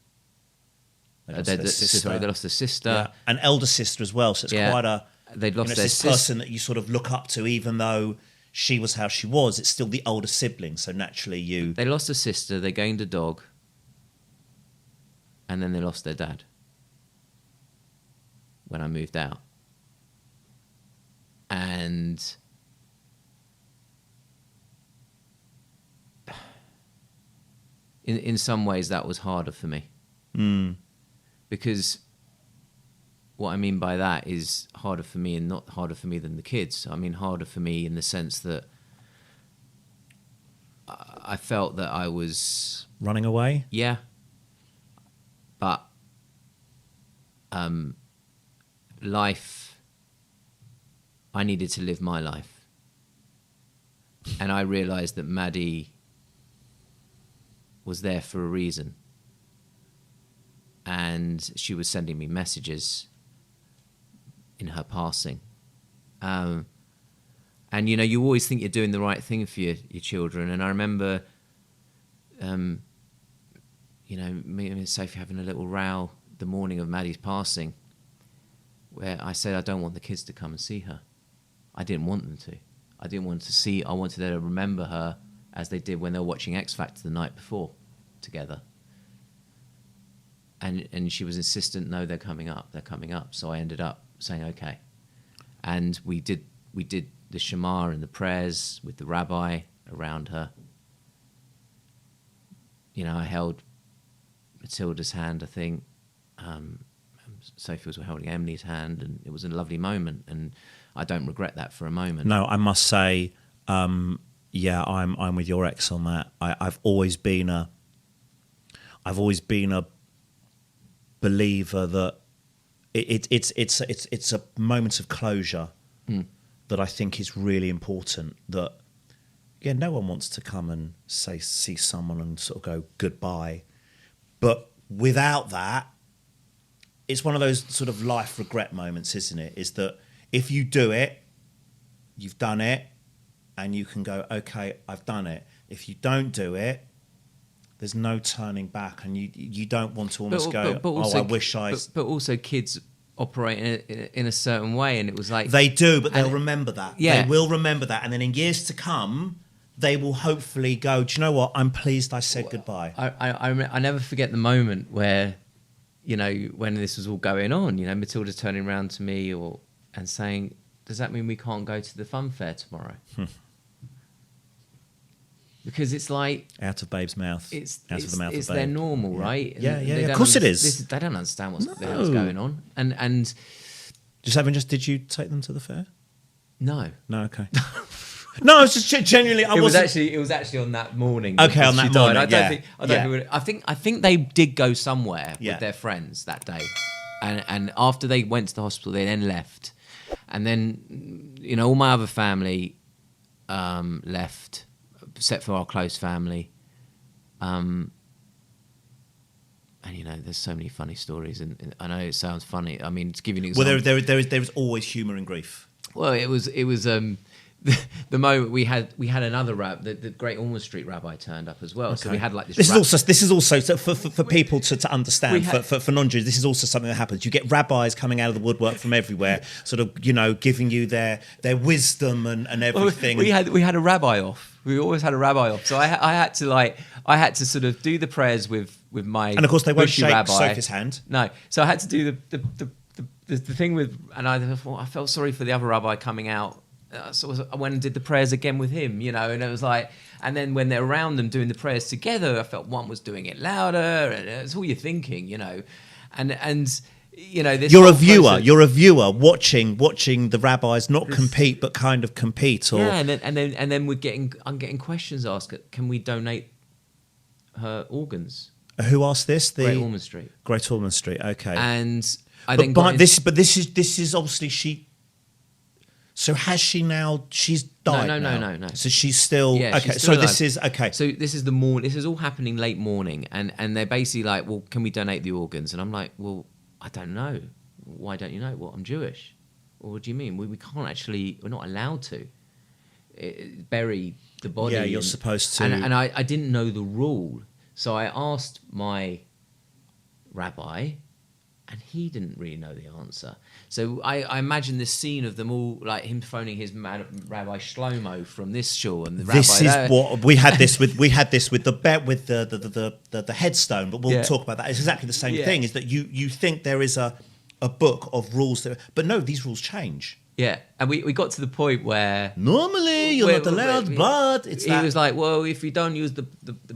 they lost their sister, yeah. An elder sister as well. So it's quite a they'd lost their this person that you sort of look up to, even though she was how she was. It's still the older sibling, so naturally they lost a sister, they gained a dog, and then they lost their dad when I moved out. And in some ways that was harder for me. Because what I mean by that is harder for me, and not harder for me than the kids. I mean harder for me in the sense that I felt that I was running away. Yeah. But life, I needed to live my life. And I realized that Maddie was there for a reason. And she was sending me messages in her passing. And, you always think you're doing the right thing for your children. And I remember, me and Sophie having a little row the morning of Maddie's passing, where I said I don't want the kids to come and see her. I didn't want them to. I didn't want to see. I wanted them to remember her as they did when they were watching X Factor the night before together. And she was insistent, no, they're coming up. So I ended up saying, okay. And we did the Shema and the prayers with the rabbi around her. I held Matilda's hand, I think. Sophie was holding Emily's hand, and it was a lovely moment, and I don't regret that for a moment. No, I must say, I'm with your ex on that. I've always been a believer that it's a moment of closure that I think is really important. That no one wants to come and see someone and sort of go goodbye, but without that, it's one of those sort of life regret moments, isn't it? Is that if you do it, you've done it, and you can go, okay, I've done it. If you don't do it, there's no turning back, and you don't want to almost go, I wish I... But also kids operate in a certain way, and it was like... They do, but they'll remember that. Yeah. They will remember that, and then in years to come, they will hopefully go, do you know what? I'm pleased I said goodbye. I never forget the moment where, when this was all going on, Matilda turning around to me and saying, does that mean we can't go to the fun fair tomorrow? Because it's like... Out of babe's mouth. It's their normal, right? Yeah, of course it is. They don't understand the hell's going on. And did you take them to the fair? No. No, okay. No, it's just genuinely. It was actually on that morning. Okay, on that morning. I think they did go somewhere Yeah. with their friends that day, and after they went to the hospital, they then left, and then all my other family left, except for our close family. And there's so many funny stories, and I know it sounds funny. I mean, to give you an example. Well, there is always humour in grief. Well, it was the moment we had another the Great Ormond Street rabbi turned up as well. Okay. So we had like this. This is also for people to understand for non-Jews. This is also something that happens. You get rabbis coming out of the woodwork from everywhere, sort of giving you their wisdom and everything. Well, we had a rabbi off. We always had a rabbi off. So I had to sort of do the prayers with my, and of course they won't shake rabbi. Sophie's hand. No, so I had to do the thing with, and I felt sorry for the other rabbi coming out. So I went and did the prayers again with him, and it was like, and then when they're around them doing the prayers together, I felt one was doing it louder, and it's all you're thinking, and this. You're a viewer watching the rabbis not compete but kind of compete, or and then I'm getting questions asked. Can we donate her organs? Who asked this? The Great Ormond Street. Great Ormond Street. Okay. And this is obviously she. So has she now? She's died. No. So she's still okay. She's still alive. This is okay. So this is the morning. This is all happening late morning, and they're basically like, "Well, can we donate the organs?" And I'm like, "Well, I don't know. Why don't you know? Well, I'm Jewish. Well, what do you mean? We can't actually. We're not allowed to bury the body. Yeah, you're supposed to. And I didn't know the rule, so I asked my rabbi, and he didn't really know the answer. So I imagine this scene of them all, like him phoning his Rabbi Shlomo from this shul, and the this rabbi is what we had this with. We had this with the headstone, but we'll talk about that. It's exactly the same thing. Is that you think there is a book of rules, but no, these rules change. Yeah, and we got to the point where normally you're not allowed, but it's he was like, well, if we don't use the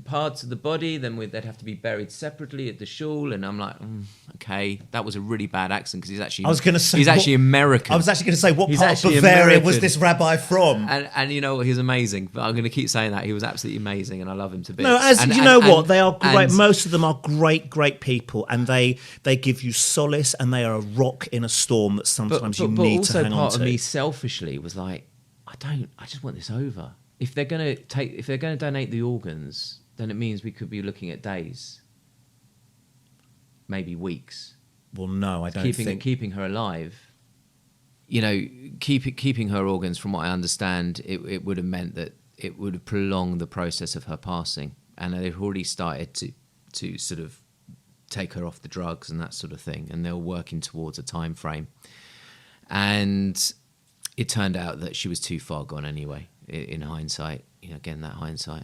parts of the body, then they'd have to be buried separately at the shul. And I'm like, okay, that was a really bad accent, because he's actually he's actually American. I was actually going to say, what part of Bavaria American. Was this rabbi from? And he's amazing. But I'm going to keep saying that he was absolutely amazing, and I love him to bits. No, what they are great. Most of them are great people, and they give you solace, and they are a rock in a storm that sometimes you need to hang on. Part of me selfishly was like, I just want this over. If they're going to donate the organs, then it means we could be looking at days, maybe weeks. Well, no, I don't think keeping her alive. Keeping her organs, from what I understand, it would have meant that it would have prolonged the process of her passing, and they've already started to sort of take her off the drugs and that sort of thing, and they're working towards a time frame. And it turned out that she was too far gone anyway. In hindsight, again, that hindsight,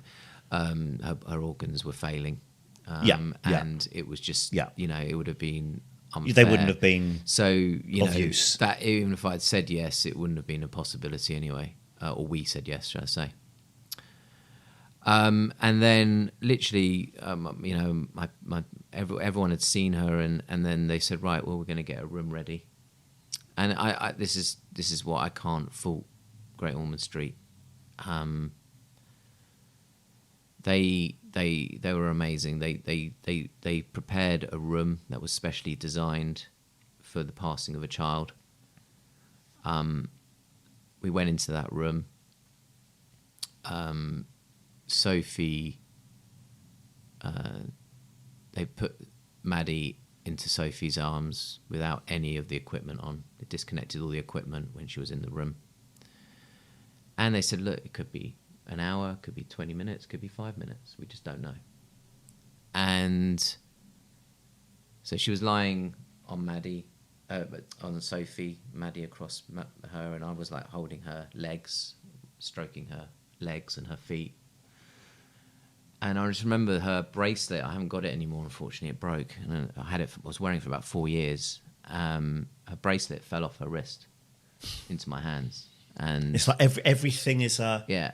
her organs were failing. And it was just, it would have been unfair. They wouldn't have been so of use. That even if I'd said yes, it wouldn't have been a possibility anyway. Or we said yes, should I say? And then literally, everyone had seen her, and then they said, right, well, we're going to get a room ready. And this is what I can't fault Great Ormond Street. They were amazing. They prepared a room that was specially designed for the passing of a child. We went into that room. Sophie, they put Maddie into Sophie's arms without any of the equipment on. They disconnected all the equipment when she was in the room. And they said, look, it could be an hour, could be 20 minutes, could be 5 minutes. We just don't know. And so she was lying on Maddie, on Sophie, Maddie across her, and I was like holding her legs, stroking her legs and her feet. And I just remember her bracelet. I haven't got it anymore, unfortunately. It broke. And I was wearing it for about 4 years. Her bracelet fell off her wrist into my hands. And it's like everything is yeah.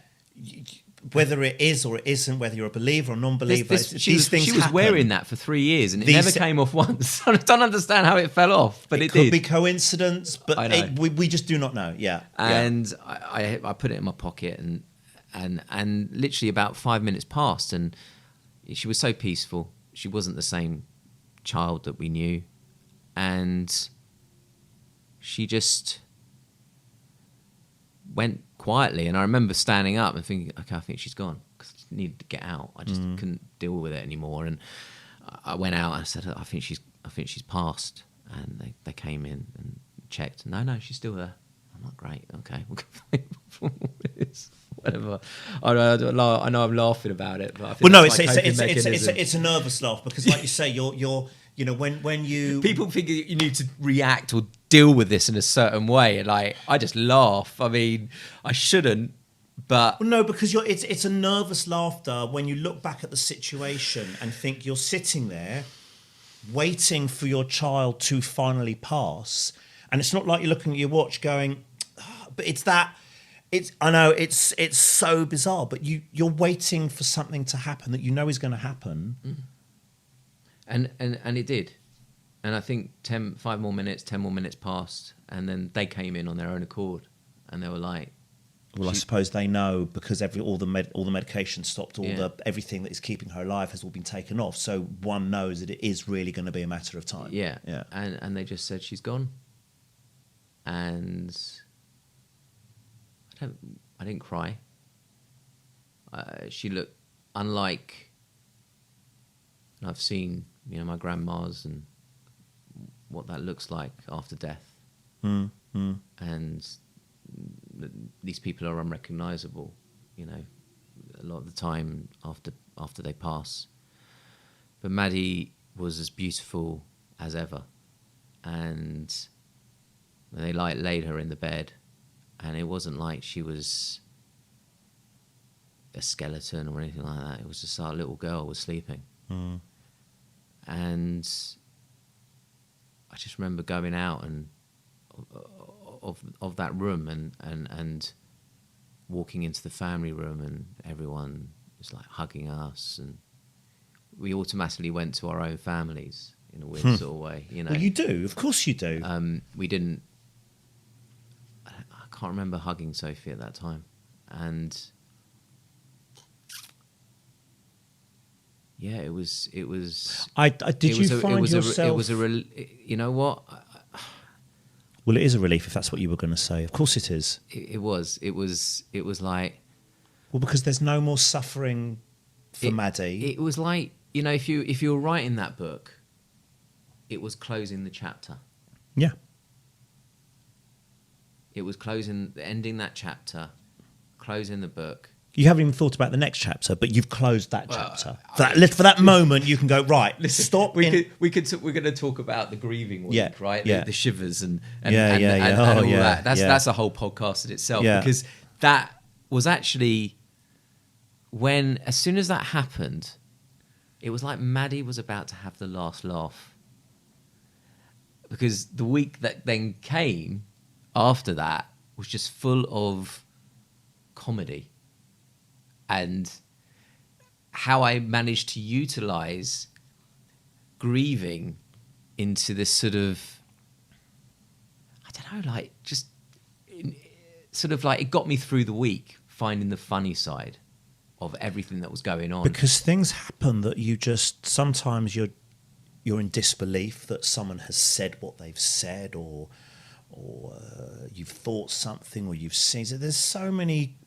whether it is or it isn't, whether you're a believer or non-believer, She was wearing that for 3 years and it never came off once. I don't understand how it fell off, but it could did. be coincidence, but we just do not know. Yeah. And I put it in my pocket and literally about 5 minutes passed and she was so peaceful. She wasn't the same child that we knew. And she just went quietly. And I remember standing up and thinking, okay, I think she's gone because I needed to get out. I just couldn't deal with it anymore. And I went out and I said, I think she's passed. And they came in and checked. No, she's still there. I'm like, great, okay, we'll go whatever. I know I'm laughing about it, but I think it's a nervous laugh because, like you say, you're when you people think you need to react or deal with this in a certain way, and I just laugh. I mean, I shouldn't, but no, because it's a nervous laughter when you look back at the situation and think you're sitting there waiting for your child to finally pass, and it's not like you're looking at your watch going. But I know it's so bizarre, but you're waiting for something to happen that you know is going to happen. And it did. And I think 10 more minutes passed, and then they came in on their own accord, and they were like, well, I suppose they know because all the medication stopped, everything that is keeping her alive has all been taken off. So one knows that it is really going to be a matter of time. Yeah. And they just said she's gone. And I didn't cry. She looked unlike I've seen, my grandmas and what that looks like after death. And these people are unrecognisable, a lot of the time after they pass. But Maddie was as beautiful as ever, and they laid her in the bed. And it wasn't like she was a skeleton or anything like that. It was just our little girl was sleeping. And I just remember going out and of that room and walking into the family room, and everyone was like hugging us, and we automatically went to our own families in a weird sort of way. Well, you do, of course you do. We didn't. I can't remember hugging Sophie at that time, and yeah, it was. Did you find yourself? You know what? Well, it is a relief if that's what you were going to say. Of course, it is. It was like. Well, because there's no more suffering for Maddie. It was like, if you were writing that book, it was closing the chapter. Yeah. It was ending that chapter, closing the book. You haven't even thought about the next chapter, but you've closed that chapter. For that moment, you can go, right, stop. We're going to talk about the grieving week, right? Yeah. The shivers and all that. That's a whole podcast in itself, because that was actually when, as soon as that happened, it was like Maddie was about to have the last laugh. Because the week that then came after that was just full of comedy. And how I managed to utilize grieving into this sort of, I don't know, like just sort of like it got me through the week, finding the funny side of everything that was going on. Because things happen that you just, sometimes you're in disbelief that someone has said what they've said, or you've thought something, or you've seen. So there's so many.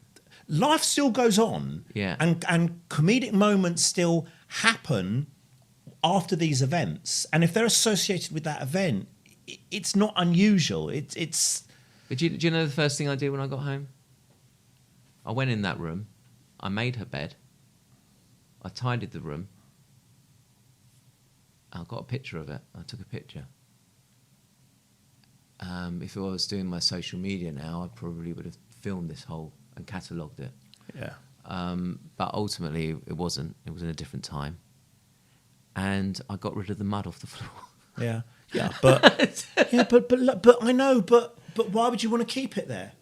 Life still goes on, and comedic moments still happen after these events. And if they're associated with that event, it's not unusual. It's. But do you know the first thing I did when I got home? I went in that room, I made her bed, I tidied the room, I got a picture of it. I took a picture. If I was doing my social media now, I probably would have filmed this whole and catalogued it. Yeah. But ultimately, it wasn't. It was in a different time. And I got rid of the mud off the floor. Yeah. Yeah. But I know. But why would you want to keep it there?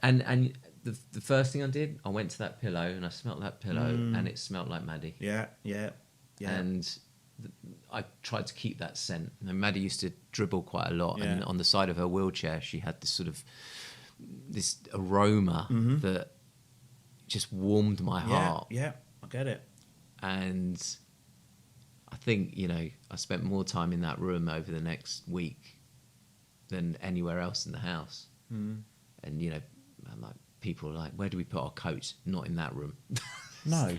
And the first thing I did, I went to that pillow and I smelt that pillow, and it smelt like Maddie. Yeah. And I tried to keep that scent. And Maddie used to dribble quite a lot, and on the side of her wheelchair, she had this sort of this aroma that just warmed my heart. Yeah, I get it. And I think, I spent more time in that room over the next week than anywhere else in the house. And, I'm like, people are like, where do we put our coat? Not in that room. No.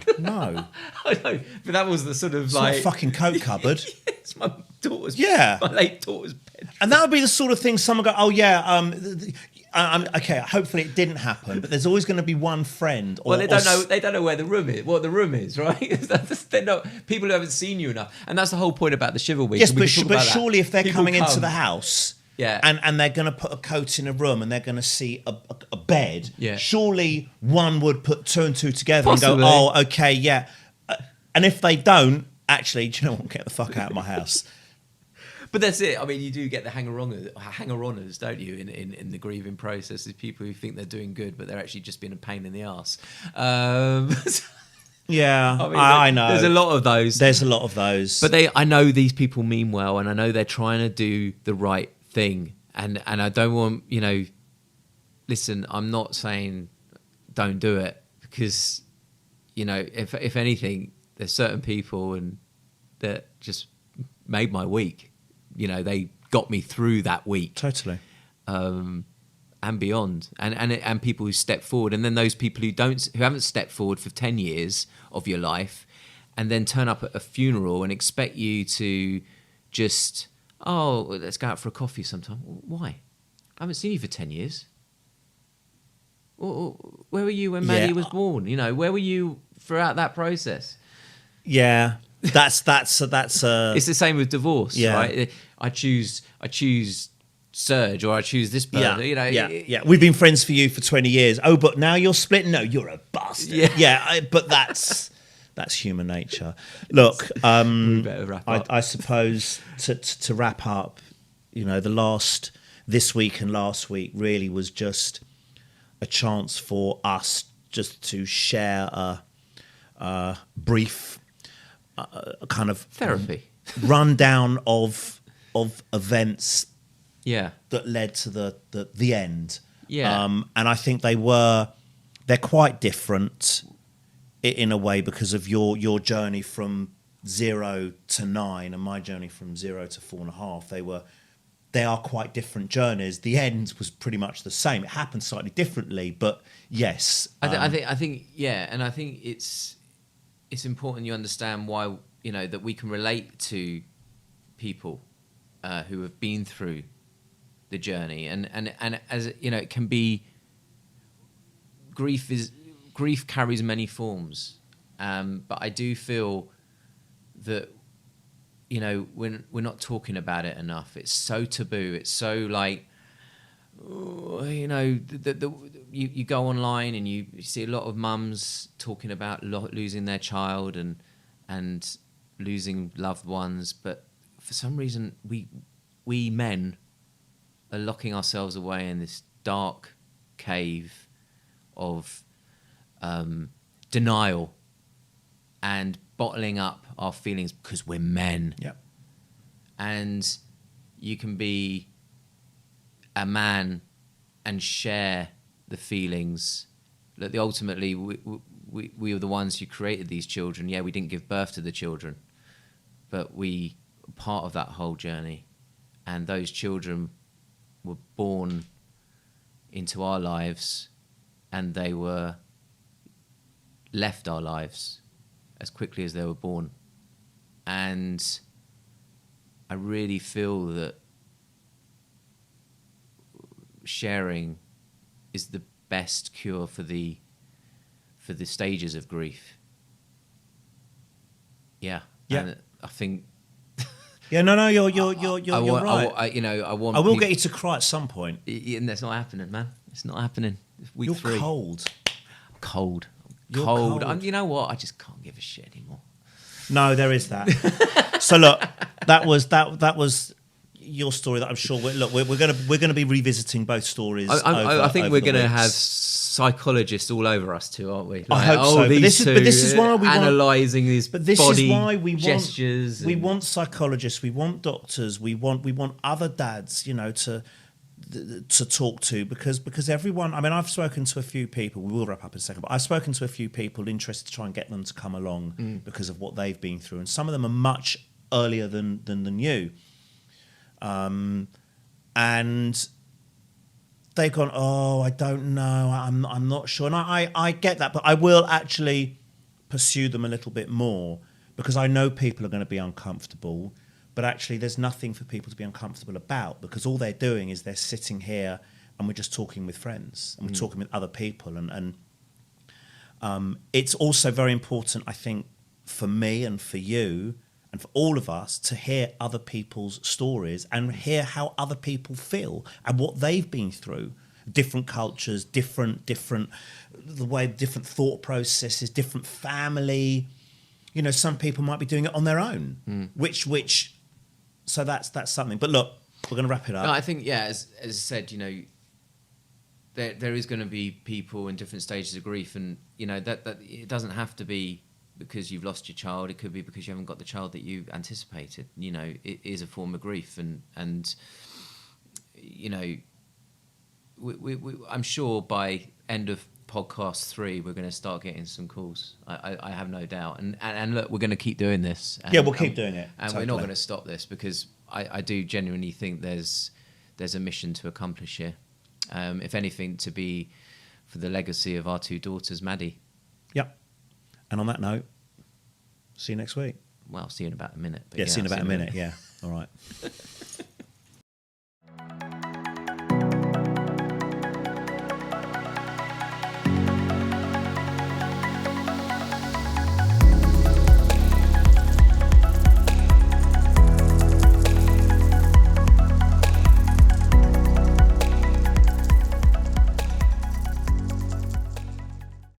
I know, but that was the sort of It's like... not a fucking coat cupboard. It's my daughter's... Yeah. My late daughter's bed. And that would be the sort of thing someone go, oh, yeah, okay, hopefully it didn't happen, but there's always going to be one friend. Well, they don't know where the room is, what the room is, right? They're not, people who haven't seen you enough. And that's the whole point about the Shiver Week. Yes, but surely if they're people coming into the house... Yeah. And they're going to put a coat in a room and they're going to see a bed. Yeah. Surely one would put two and two together Possibly. and go, oh, okay, yeah. And if they don't, actually, do you know what? Get the fuck out of my house. But that's it. I mean, you do get the hanger-oners, don't you, in the grieving process? Is people who think they're doing good, but they're actually just being a pain in the arse. Yeah, I know. There's a lot of those. There's a lot of those. But I know these people mean well, and I know they're trying to do the right thing. And I don't want, listen, I'm not saying don't do it, because, if anything, there's certain people and that just made my week. They got me through that week. Totally. And beyond, and people who step forward, and then those people who haven't stepped forward for 10 years of your life, and then turn up at a funeral and expect you to just, let's go out for a coffee sometime. Why? I haven't seen you for 10 years. Where were you when Maddie was born? Where were you throughout that process? Yeah, that's It's the same with divorce, right? I choose Serge, or I choose this person. Yeah. We've been friends for 20 years. Oh, but now you're split. No, you're a bastard. But that's human nature. Look, we better wrap up. I suppose to wrap up, this week and last week really was just a chance for us just to share a brief kind of therapy rundown of events. Yeah, that led to the end. Yeah, and I think they're quite different in a way because of your journey from 0 to 9 and my journey from 0 to 4.5. They are quite different journeys. The end was pretty much the same. It happened slightly differently, but yes. I think and I think it's important you understand why that we can relate to people who have been through the journey, and as it can be, grief carries many forms, but I do feel that we're not talking about it enough. It's so taboo. It's so like, you go online and you see a lot of mums talking about losing their child and losing loved ones, but for some reason we men are locking ourselves away in this dark cave of denial and bottling up our feelings because we're men. Yep. And you can be a man and share the feelings that ultimately we are the ones who created these children. Yeah, we didn't give birth to the children, but we were part of that whole journey, and those children were born into our lives, and they were left our lives as quickly as they were born. And I really feel that sharing is the best cure for the stages of grief. Yeah. And I think. Yeah, no, you're right. I want. I will get you to cry at some point. And that's not happening, man. It's not happening. Week You're 3. cold. Cold. You're cold. cold. You know what? I just can't give a shit anymore. No, there is that. So look, that was your story. That I'm sure we're going to be revisiting both stories. I think we're going to have psychologists all over us too, aren't we? Like, I hope so. But these this is why we analysing these body gestures. We want psychologists, we want doctors, we want other dads, to talk to, because everyone. I mean, I've spoken to a few people. We will wrap up in a second, but I've spoken to a few people interested to try and get them to come along because of what they've been through, and some of them are much earlier than you. And they've gone, oh, I don't know, I'm not sure. And I get that, but I will actually pursue them a little bit more, because I know people are going to be uncomfortable, but actually there's nothing for people to be uncomfortable about, because all they're doing is they're sitting here and we're just talking with friends and we're talking with other people. And it's also very important, I think, for me and for you and for all of us to hear other people's stories and hear how other people feel and what they've been through. Different cultures, different the way, different thought processes, different family. Some people might be doing it on their own, so that's something. But look, we're going to wrap it up. No, I think, as I said, there is going to be people in different stages of grief, and that it doesn't have to be because you've lost your child. It could be because you haven't got the child that you anticipated. It is a form of grief, and I'm sure by end of podcast 3 we're going to start getting some calls. I have no doubt, and look, we're going to keep doing this. We'll keep doing it, and we're not going to stop this, because I do genuinely think there's a mission to accomplish here. If anything, to be for the legacy of our 2 daughters, Maddie. Yep. And on that note, see you next week. Well, see you in about a minute. See you in about a minute. Yeah. All right.